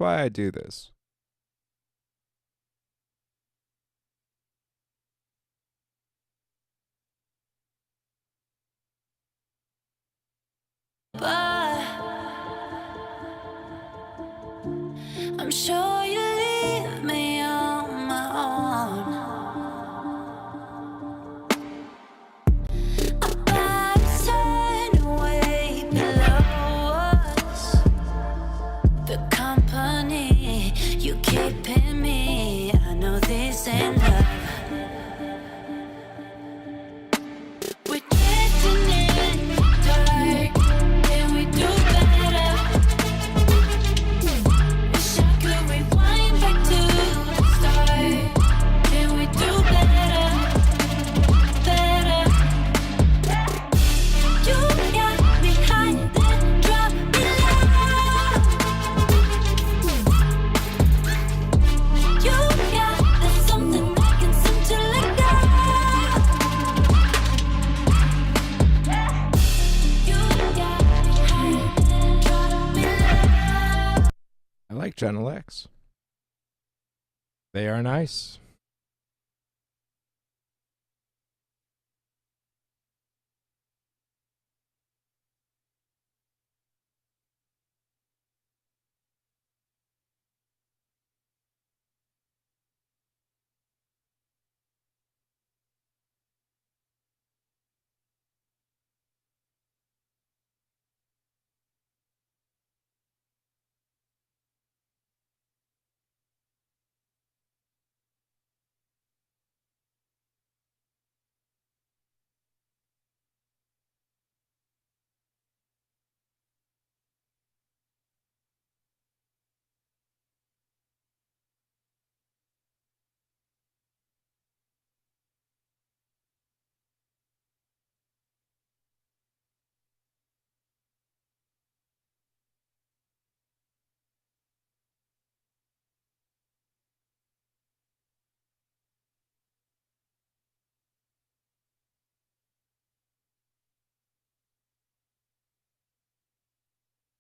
I do this. But I'm sure you leave me on my own. About to turn away below us. The company you keeping me. I know this ain't love. We're drifting in dark. Can we do better? Wish I could rewind back to the start. Can we do better? Better. You got me high, then drop me low. You got there's something I can seem to let go. You got me high, then drop me low. I like Genelex. They are nice.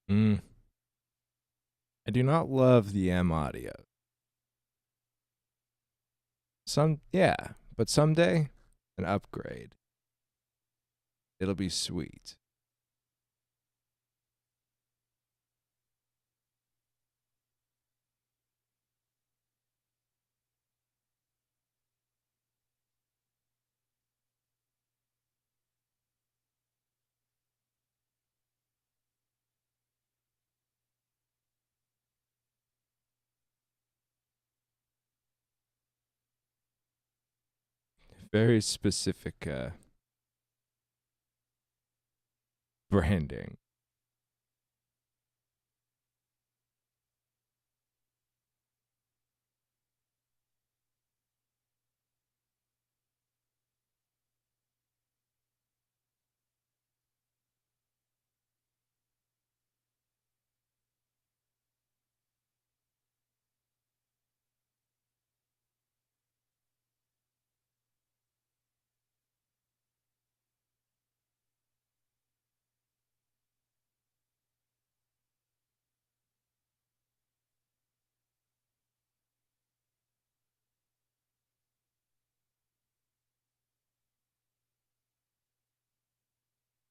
Mm. I do not love the M audio. But someday an upgrade. It'll be sweet. Very specific branding.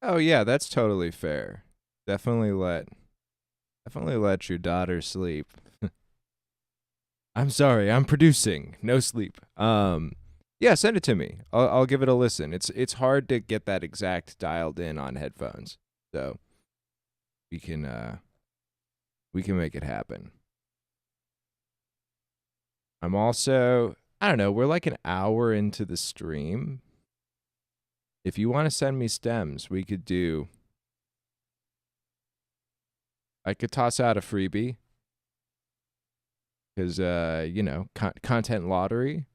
Oh yeah, that's totally fair. Definitely let your daughter sleep. I'm sorry, I'm producing. No sleep. Yeah, send it to me. I'll give it a listen. It's hard to get that exact dialed in on headphones. So we can We can make it happen. I'm also, I don't know, we're like an hour into the stream. If you want to send me stems, we could do, I could toss out a freebie. Because, you know, content lottery.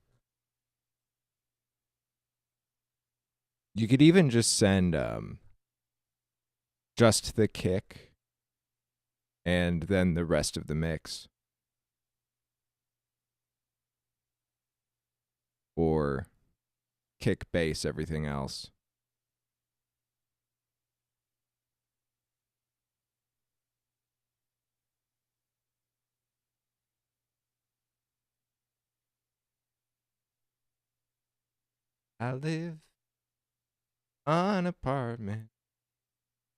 You could even just send just the kick and then the rest of the mix. Or kick, bass, everything else. I live on apartment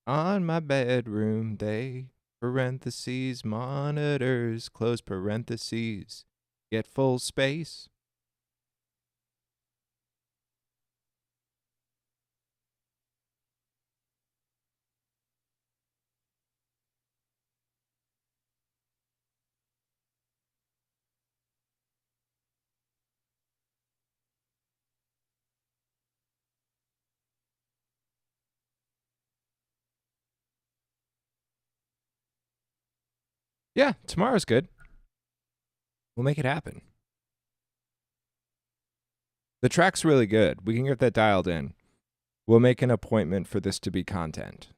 on my bedroom day. Parentheses, monitors, close parentheses. Get full space. Yeah, tomorrow's good. We'll make it happen. The track's really good. We can get that dialed in. We'll make an appointment for this to be content.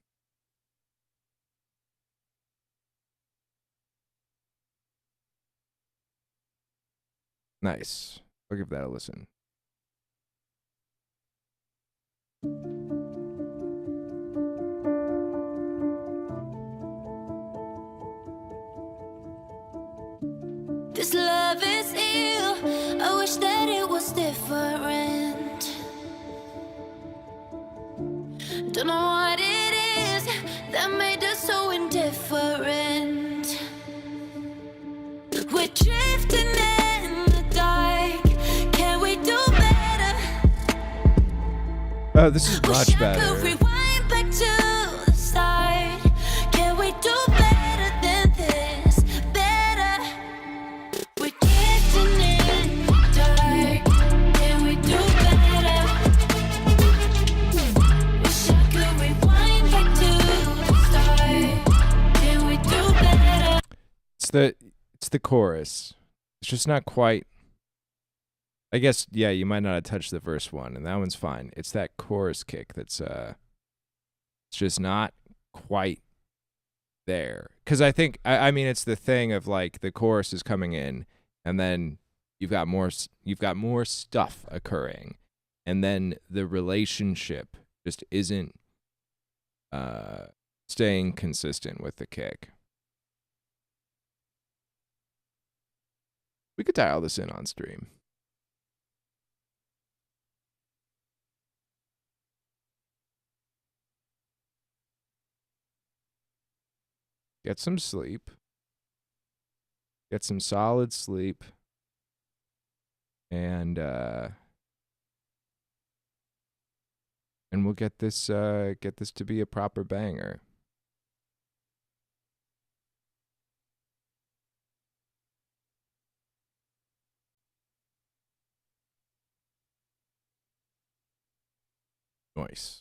Nice. I'll give that a listen. This love is ill. I wish that it was different. Don't know what it is that made us so indifferent. We're drifting in the dark. Can we do better? Oh, this is Wish much I better. could rewind back to the start. Can we do better than this? Better. We're drifting in the dark. Can we do better? Wish I could rewind back to the start. Can we do better? It's the chorus. It's just not quite. I guess, yeah, you might not have touched the verse one, and that one's fine. It's that chorus kick that's it's just not quite there. Because I think, I mean, it's the thing of like the chorus is coming in, and then you've got more stuff occurring, and then the relationship just isn't staying consistent with the kick. We could dial this in on stream. Get some sleep. Get some solid sleep. And we'll get this to be a proper banger. Nice.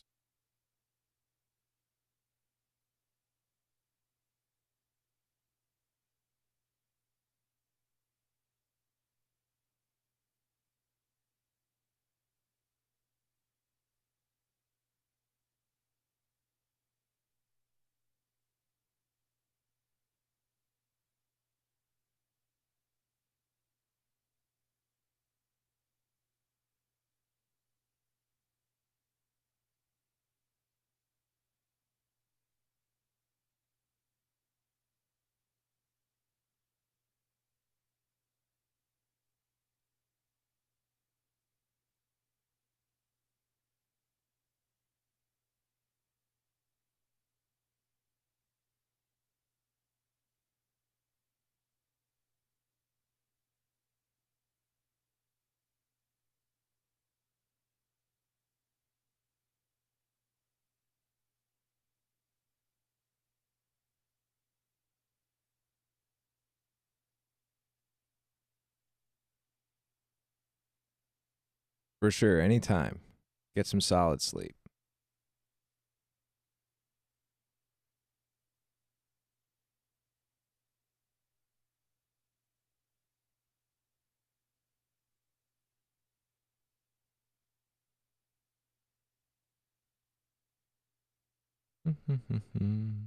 For sure, anytime. Get some solid sleep. Mm-hmm.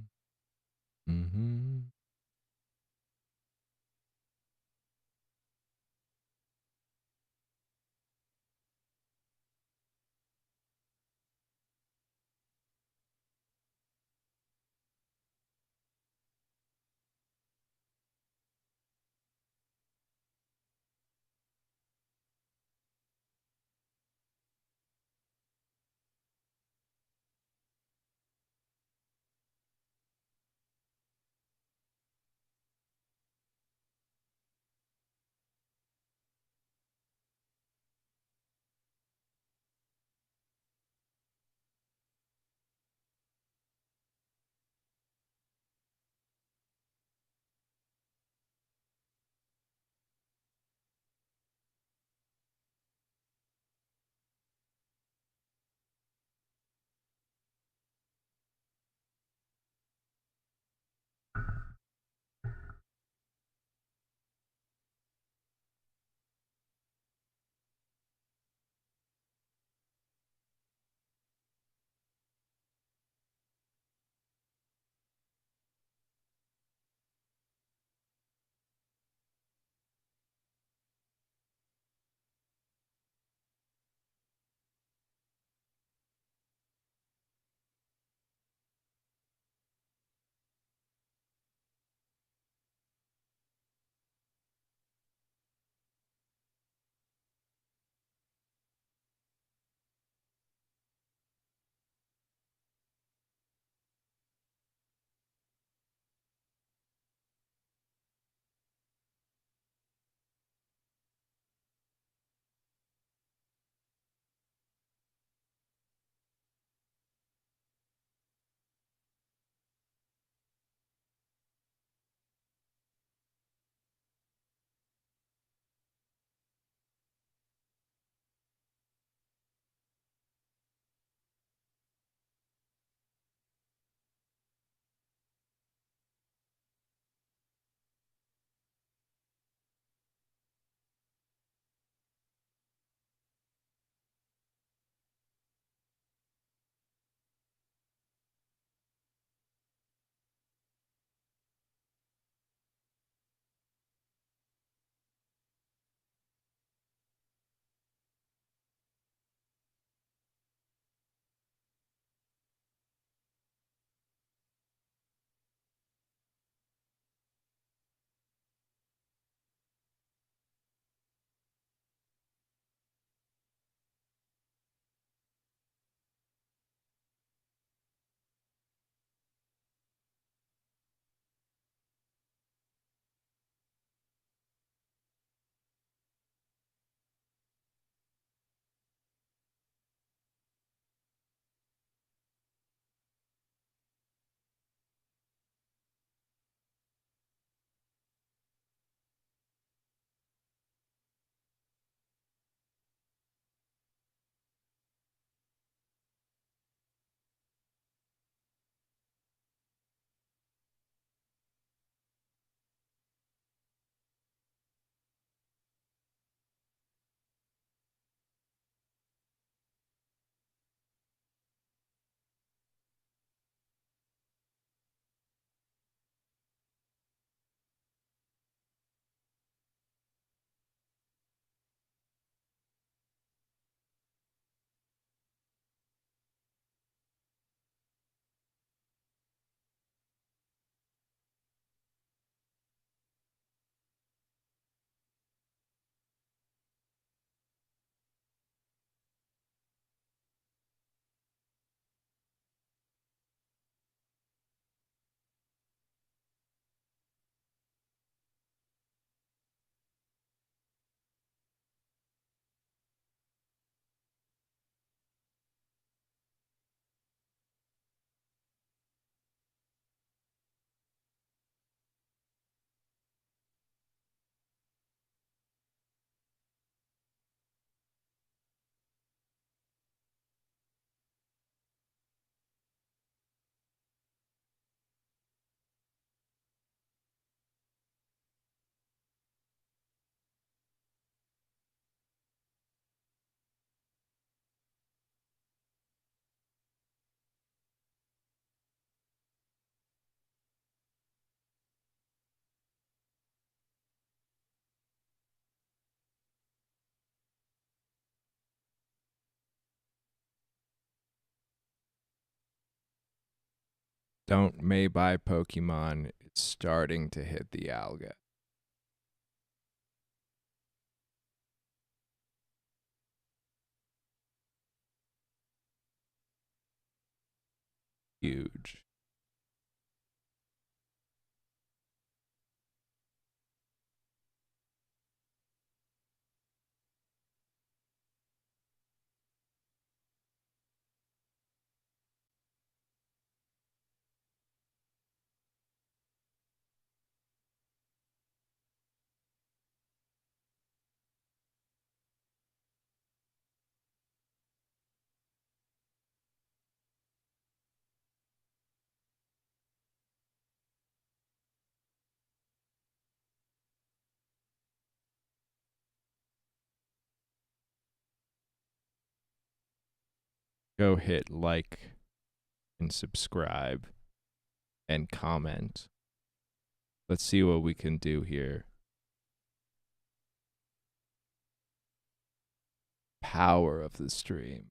Don't may buy Pokemon. It's starting to hit the alga. Huge. Go hit like and subscribe and comment. Let's see what we can do here. Power of the stream.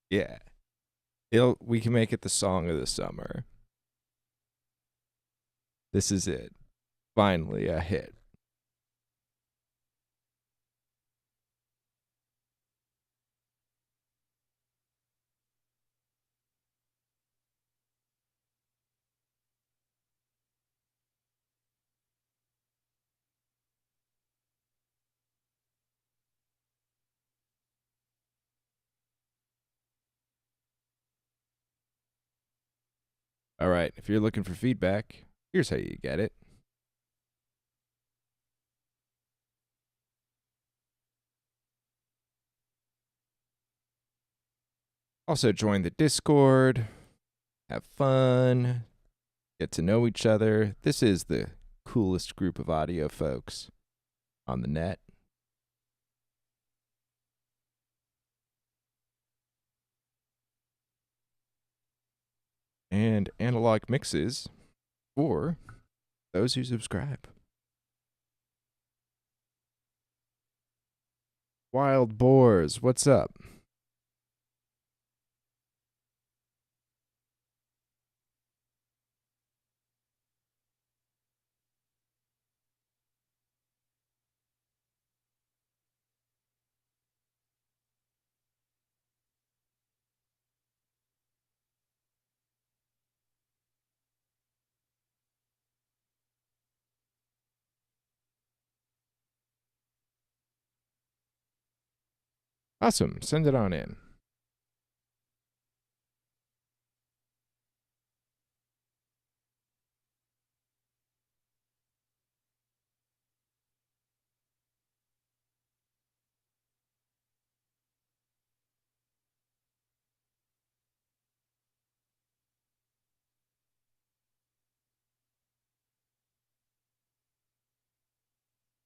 Yeah. We can make it the song of the summer. This is it. Finally a hit. All right, if you're looking for feedback, here's how you get it. Also, join the Discord, have fun, get to know each other. This is the coolest group of audio folks on the net. And analog mixes for those who subscribe. Wild Boars, what's up? Awesome, send it on in.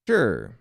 Sure.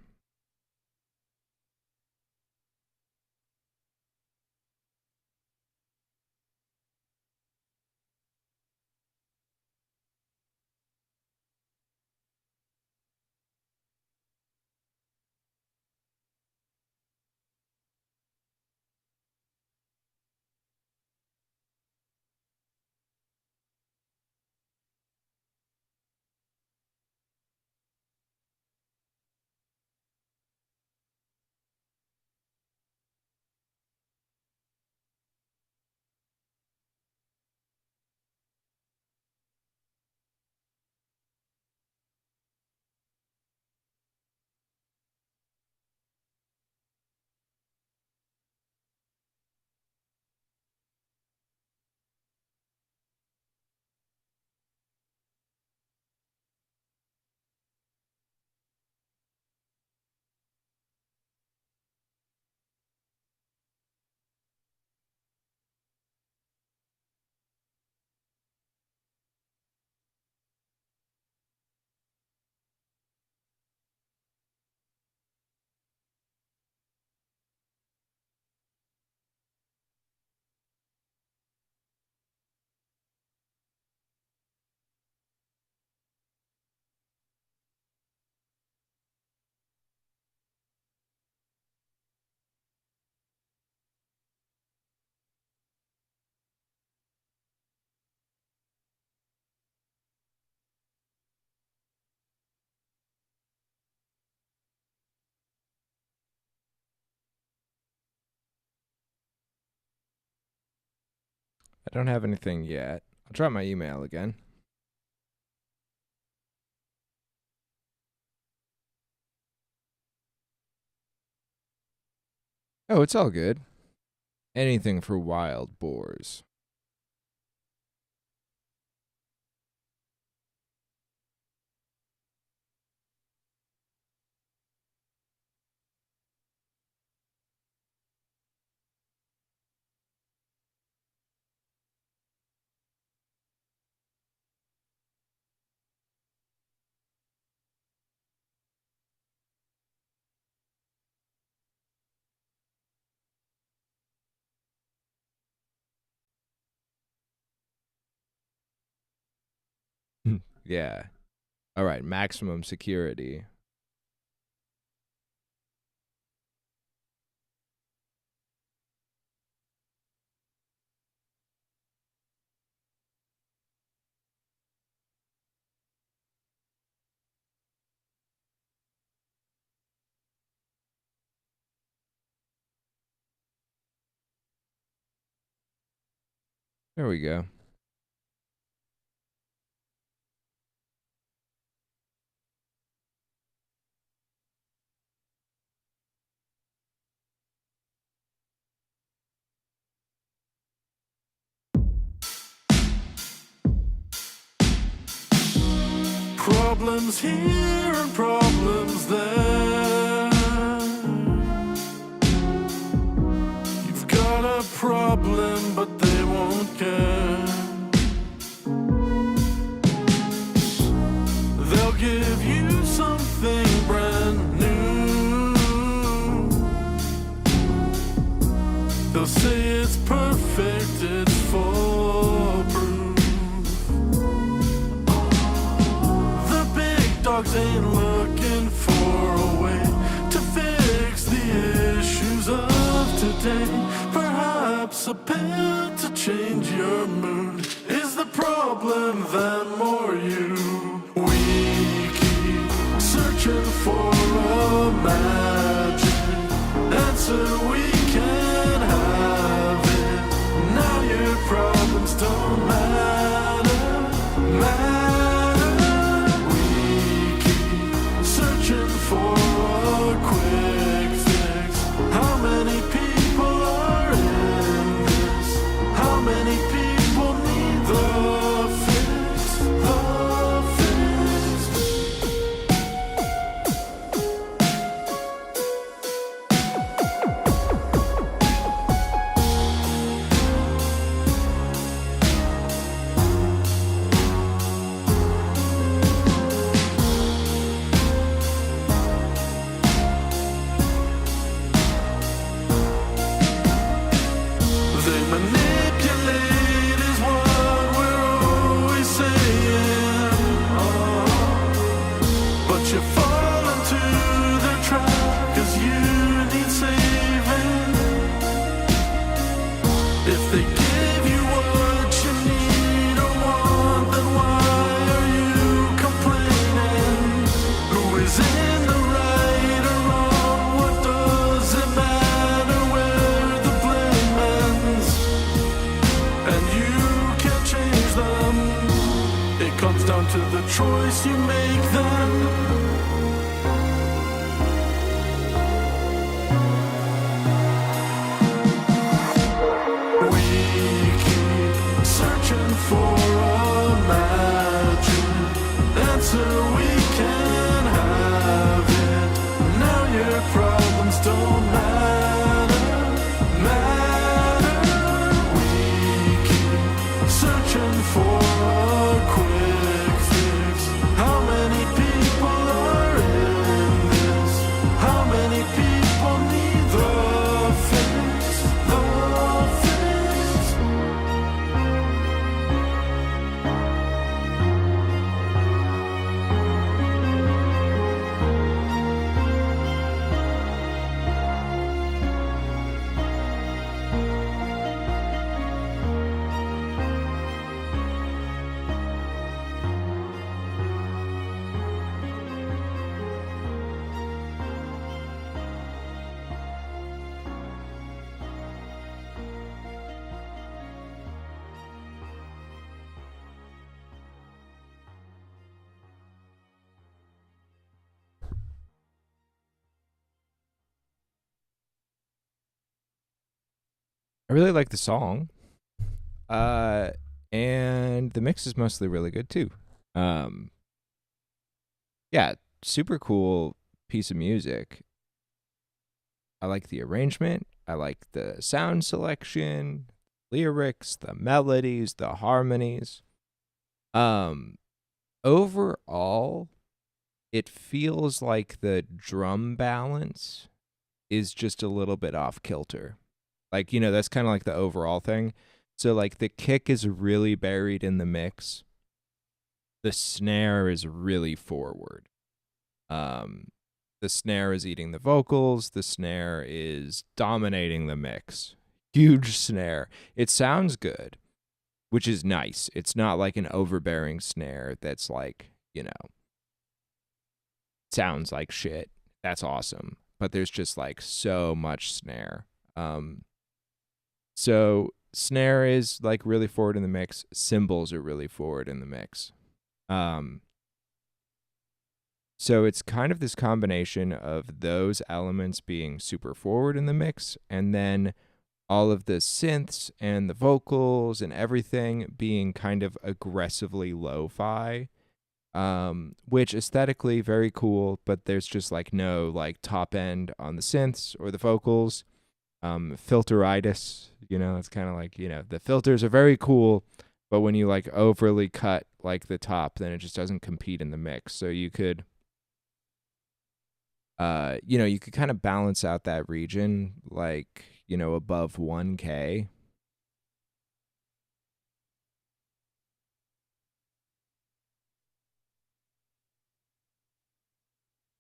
I don't have anything yet. I'll try my email again. Oh, it's all good. Anything for wild boars. Yeah. All right, maximum security. There we go. Problems here and problems there. You've got a problem, but they won't care. They'll give you something brand new. They'll say it's perfect, it's foolproof. Dogs ain't looking for a way to fix the issues of today. Perhaps a pill to change your mood is the problem, then more you. We keep searching for a magic answer, we can have it. Now your problems don't matter. For a quick fix. How many people are in this? How many people need the fix? The fix. I really like the song. And the mix is mostly really good too. Yeah, super cool piece of music. I like the arrangement. I like the sound selection, lyrics, the melodies, the harmonies. Overall, it feels like the drum balance is just a little bit off kilter. Like, that's kind of like the overall thing. So, like, the kick is really buried in the mix. The snare is really forward. The snare is eating the vocals. The snare is dominating the mix. Huge snare. It sounds good, which is nice. It's not like an overbearing snare that's like, sounds like shit. That's awesome. But there's just like so much snare. So snare is like really forward in the mix. Cymbals are really forward in the mix. So it's kind of this combination of those elements being super forward in the mix, and then all of the synths and the vocals and everything being kind of aggressively lo-fi, which aesthetically very cool, but there's just like no like top end on the synths or the vocals. Filteritis, it's kind of like, the filters are very cool, but when you like overly cut like the top, then it just doesn't compete in the mix. So you could you could kind of balance out that region, like, above 1K.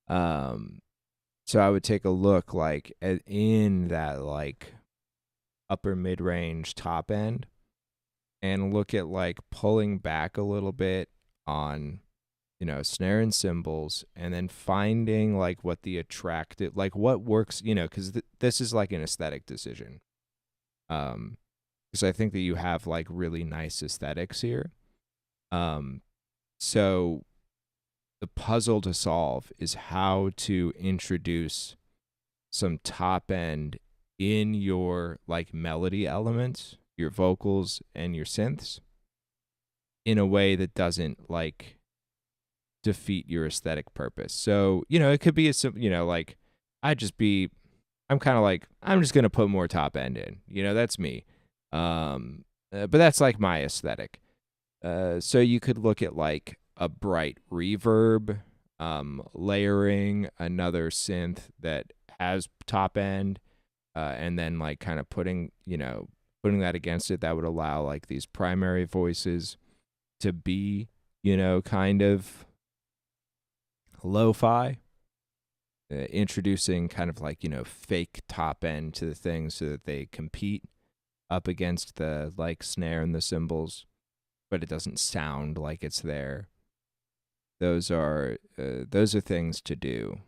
So I would take a look like in that like upper mid-range top end and look at like pulling back a little bit on snare and cymbals, and then finding like what the attractive, like what works, because this is like an aesthetic decision. Because I think that you have like really nice aesthetics here. So the puzzle to solve is how to introduce some top end in your like melody elements, your vocals and your synths, in a way that doesn't like defeat your aesthetic purpose. So, it could be like I'm kind of like, I'm just going to put more top end in, that's me. But that's like my aesthetic. So you could look at like a bright reverb, layering another synth that has top end, and then like kind of putting that against it. That would allow like these primary voices to be, kind of lo-fi, introducing kind of like, fake top end to the thing so that they compete up against the like snare and the cymbals, but it doesn't sound like it's there. Those are things to do.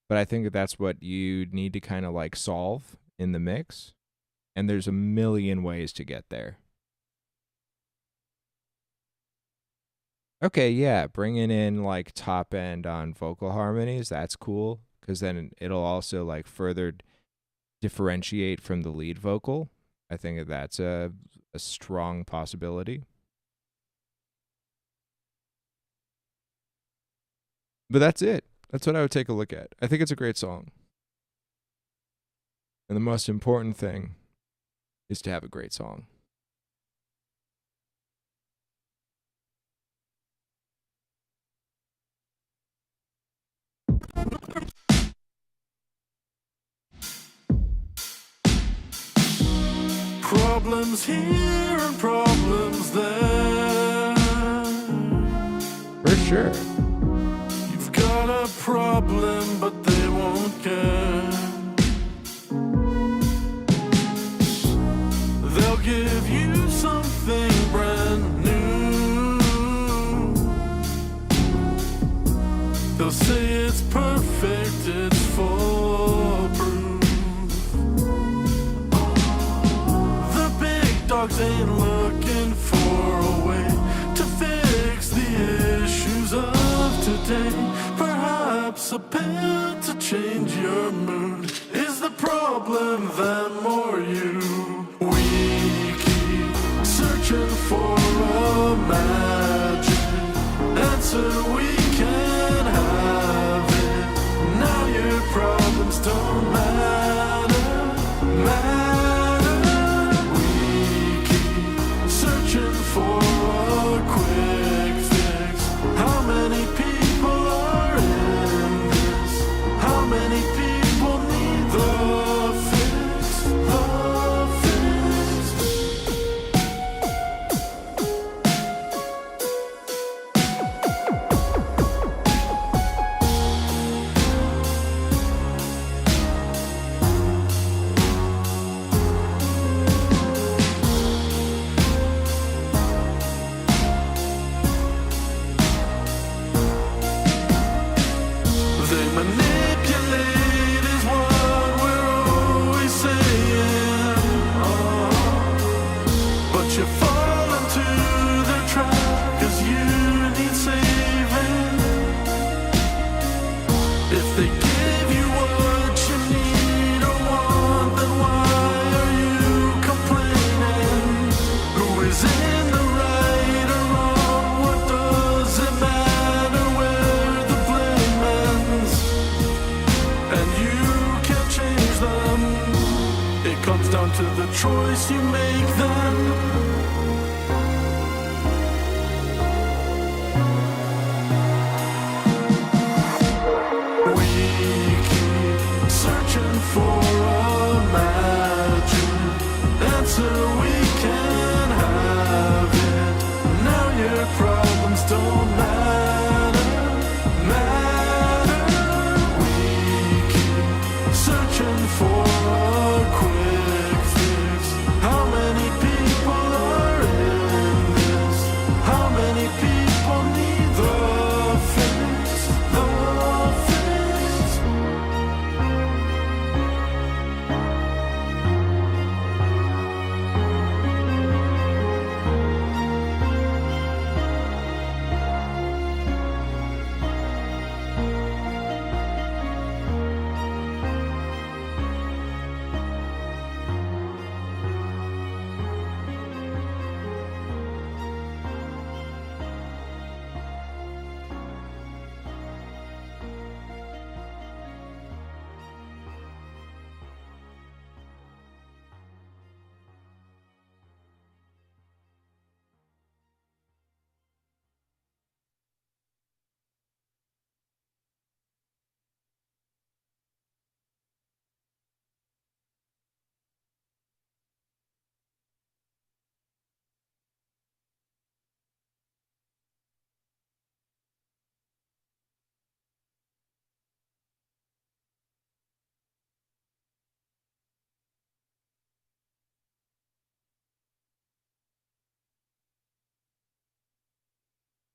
But I think that's what you need to kind of like solve in the mix, and there's a million ways to get there. Okay, yeah, bringing in like top end on vocal harmonies, that's cool, because then it'll also like further differentiate from the lead vocal. I think that's a strong possibility. But that's it. That's what I would take a look at. I think it's a great song. And the most important thing is to have a great song. Problems here and problems there. For sure. You've got a problem, but they won't care. They'll give you something brand new. They'll say it's perfect, it's foolproof. Dogs ain't looking for a way to fix the issues of today. Perhaps a pill to change your mood is the problem, them or you. We keep searching for a magic answer, we can have it. Now your problems don't matter. We keep searching for a quick fix. How many people are in this? How many people need the fix? The fix. They manipulate is what we're always saying. But you fall into their trap 'cause you need saving. If they give you what you need or want, then why are you complaining? Who is in the right or wrong? What does it matter where the blame ends? And you can't change them. It comes down to the choice you make then. We keep searching for a magic answer, we can have it. Now your problems don't matter. We keep searching for a quick fix. How many people are in this? How many people need the fix? The fix.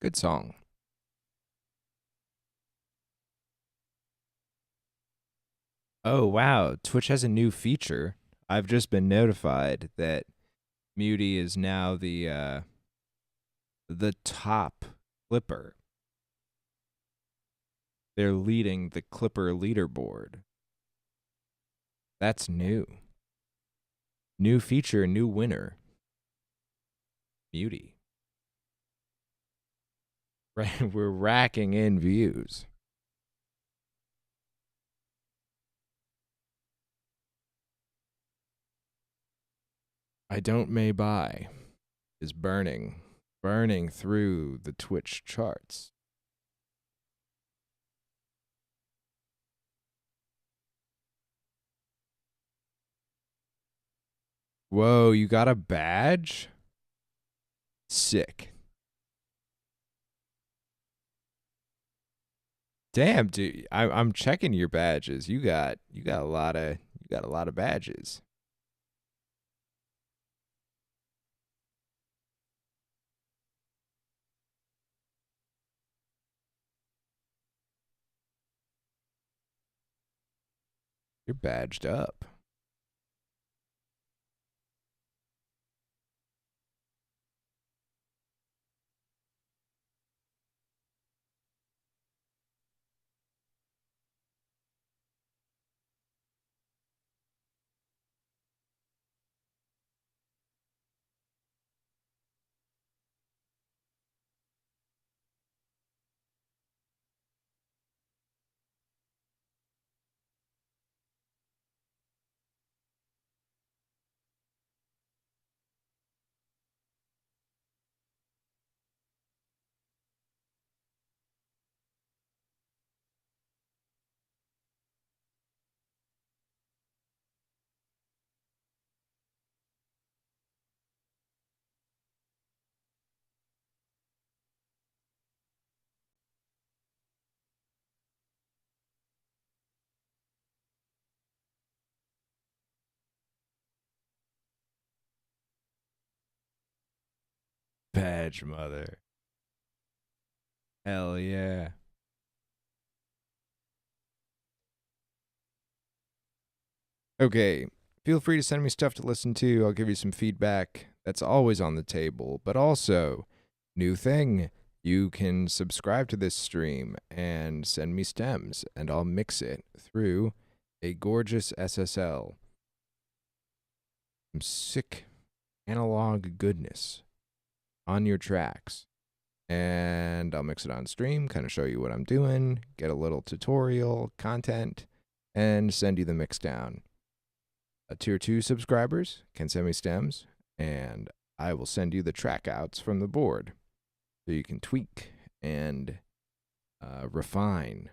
Good song. Oh wow, Twitch has a new feature. I've just been notified that Muty is now the top clipper. They're leading the clipper leaderboard. That's new. New feature, new winner. Muty. Right, we're racking in views. I Don't May Buy is burning through the Twitch charts. Whoa, you got a badge? Sick. Damn, dude, I'm checking your badges. You got a lot of badges. You're badged up. Badge mother. Hell yeah. Okay, feel free to send me stuff to listen to. I'll give you some feedback. That's always on the table. But also, new thing, you can subscribe to this stream and send me stems, and I'll mix it through a gorgeous SSL. Some sick analog goodness on your tracks. And I'll mix it on stream, kind of show you what I'm doing, get a little tutorial content, and send you the mix down. Tier 2 subscribers can send me stems, and I will send you the track outs from the board so you can tweak and refine.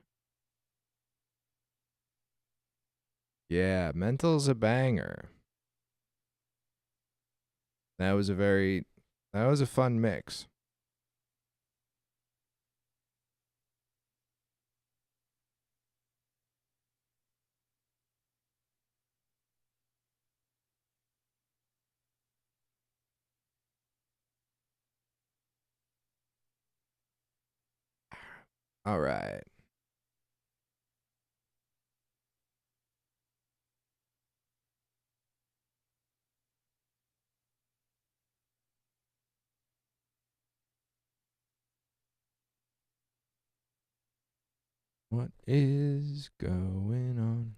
Yeah, Mental's a banger. That was a fun mix. All right. What is going on?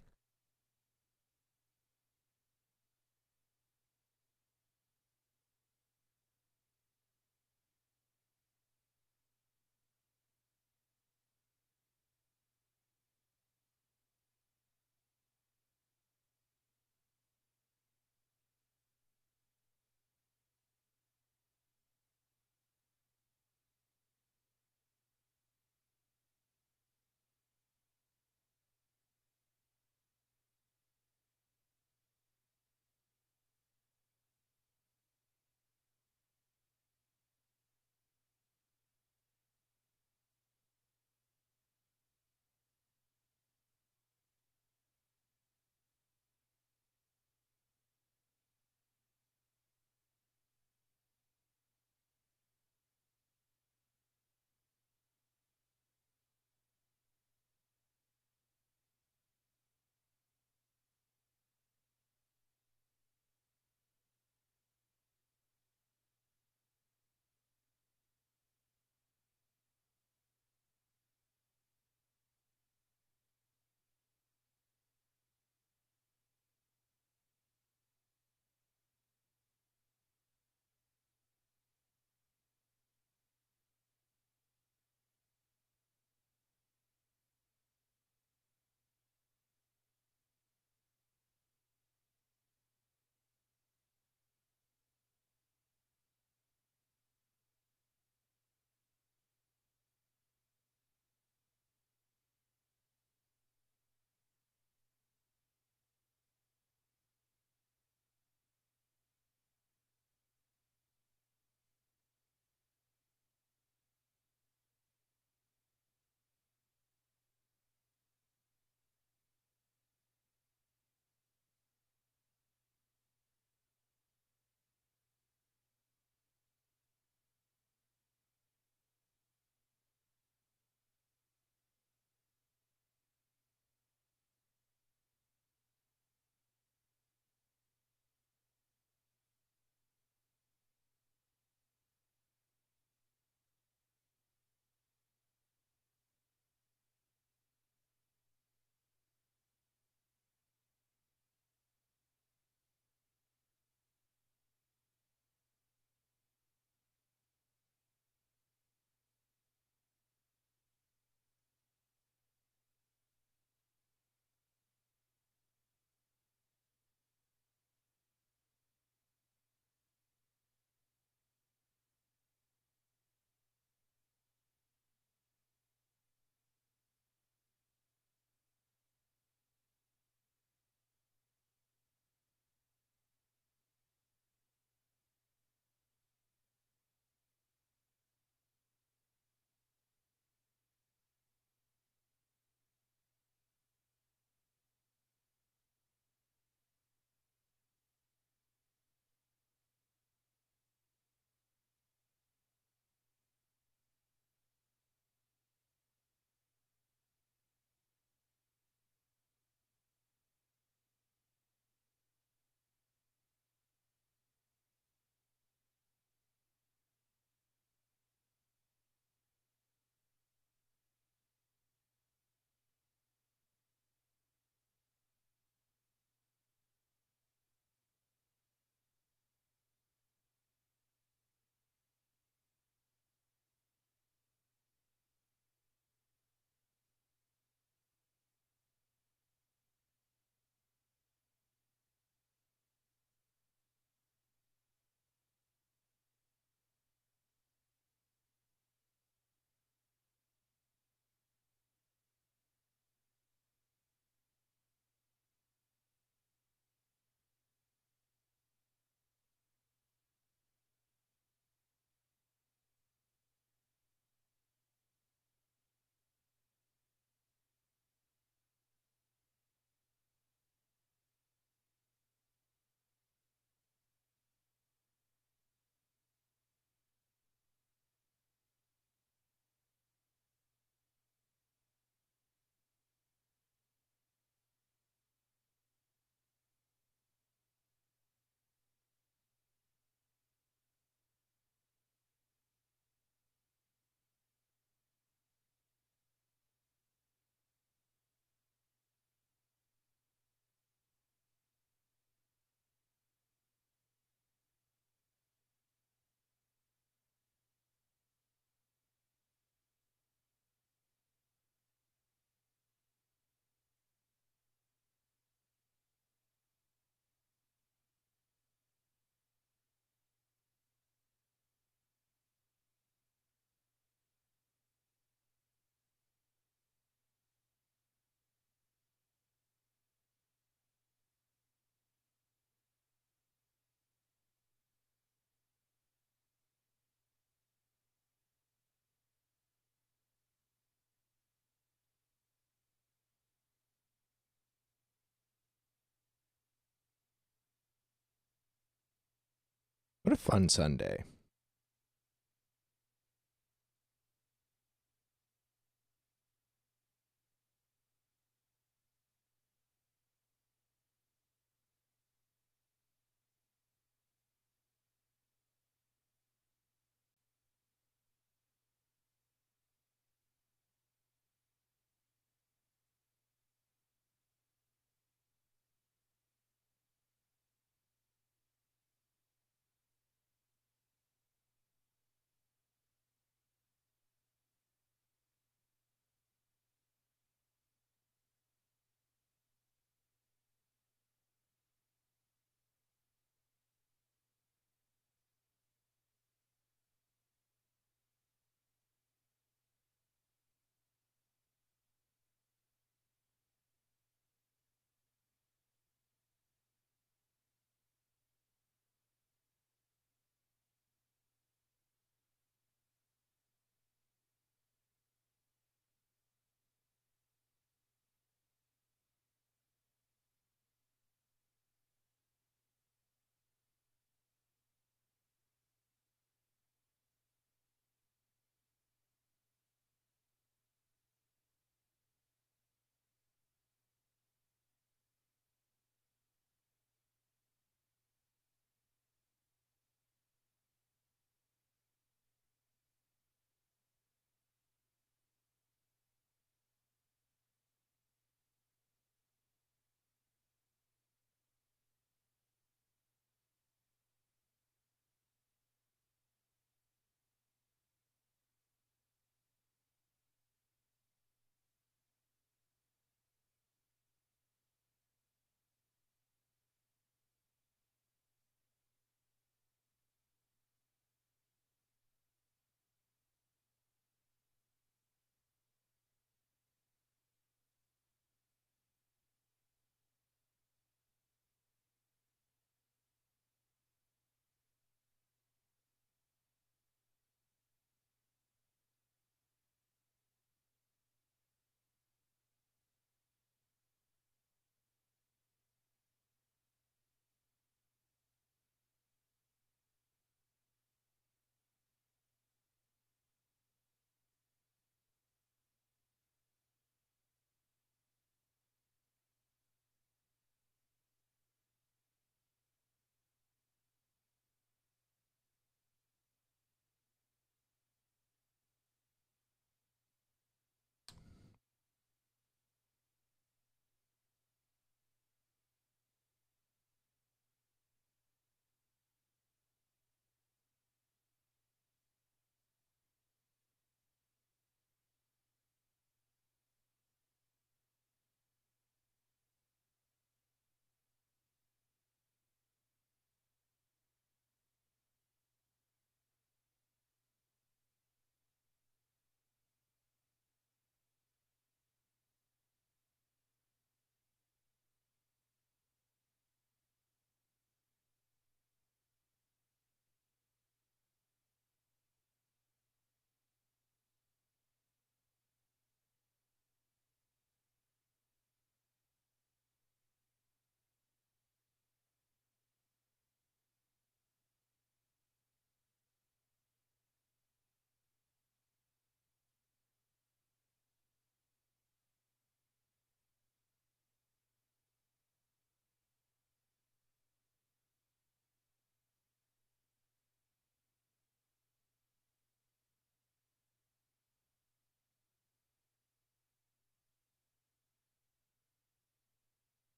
What a fun Sunday.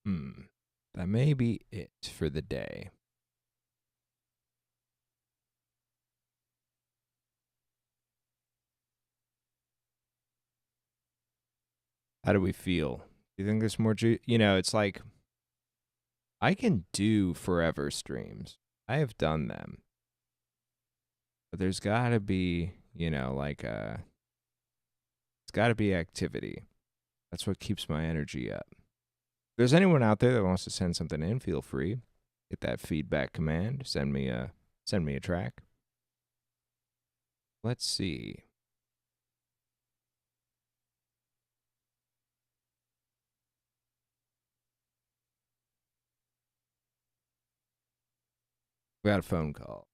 That may be it for the day. How do we feel? Do you think there's more it's like I can do forever streams. I have done them. But there's got to be, it's got to be activity. That's what keeps my energy up. If there's anyone out there that wants to send something in, feel free. Hit that feedback command. Send me a track. Let's see. We got a phone call.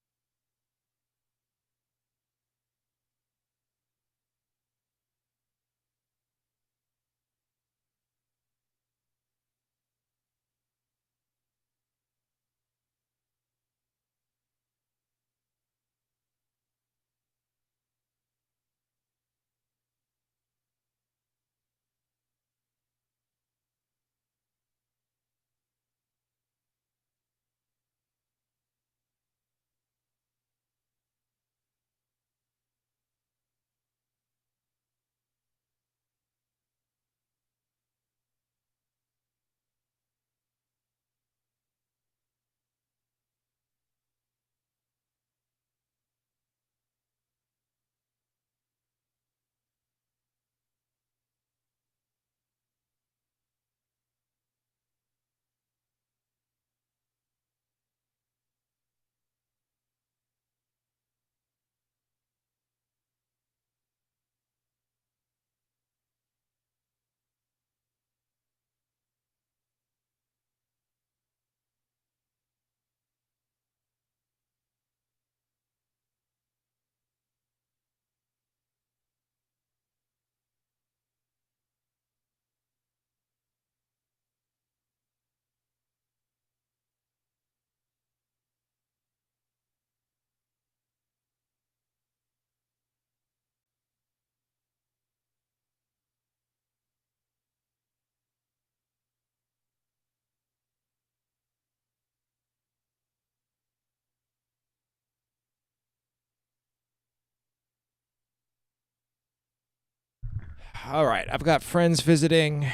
All right, I've got friends visiting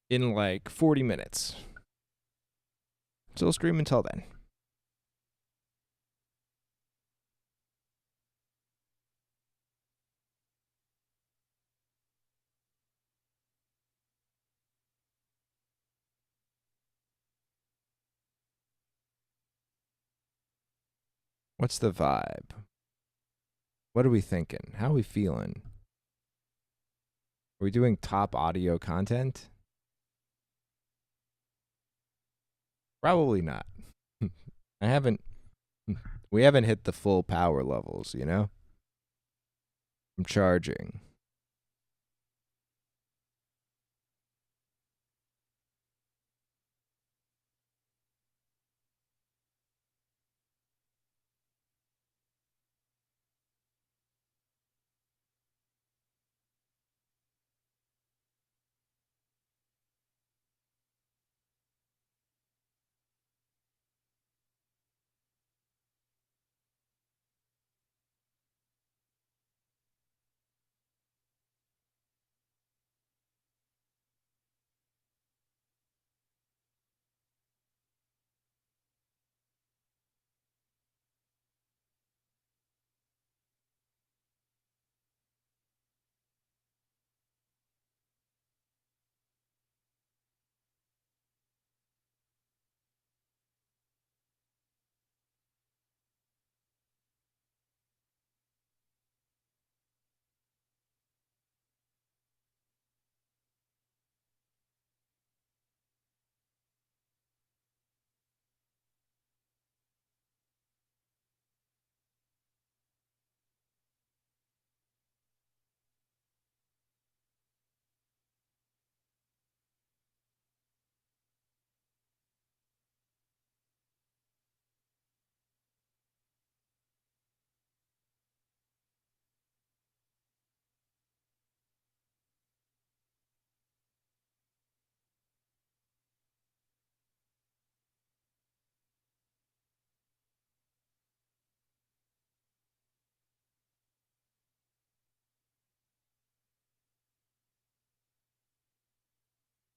in like 40 minutes. Still stream until then. What's the vibe? What are we thinking? How are we feeling? Are we doing top audio content? Probably not. I haven't. We haven't hit the full power levels, you know? I'm charging.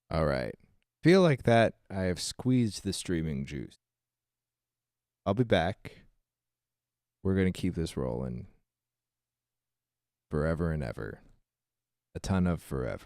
All right. Feel like that I have squeezed the streaming juice. I'll be back. We're going to keep this rolling forever and ever. A ton of forever.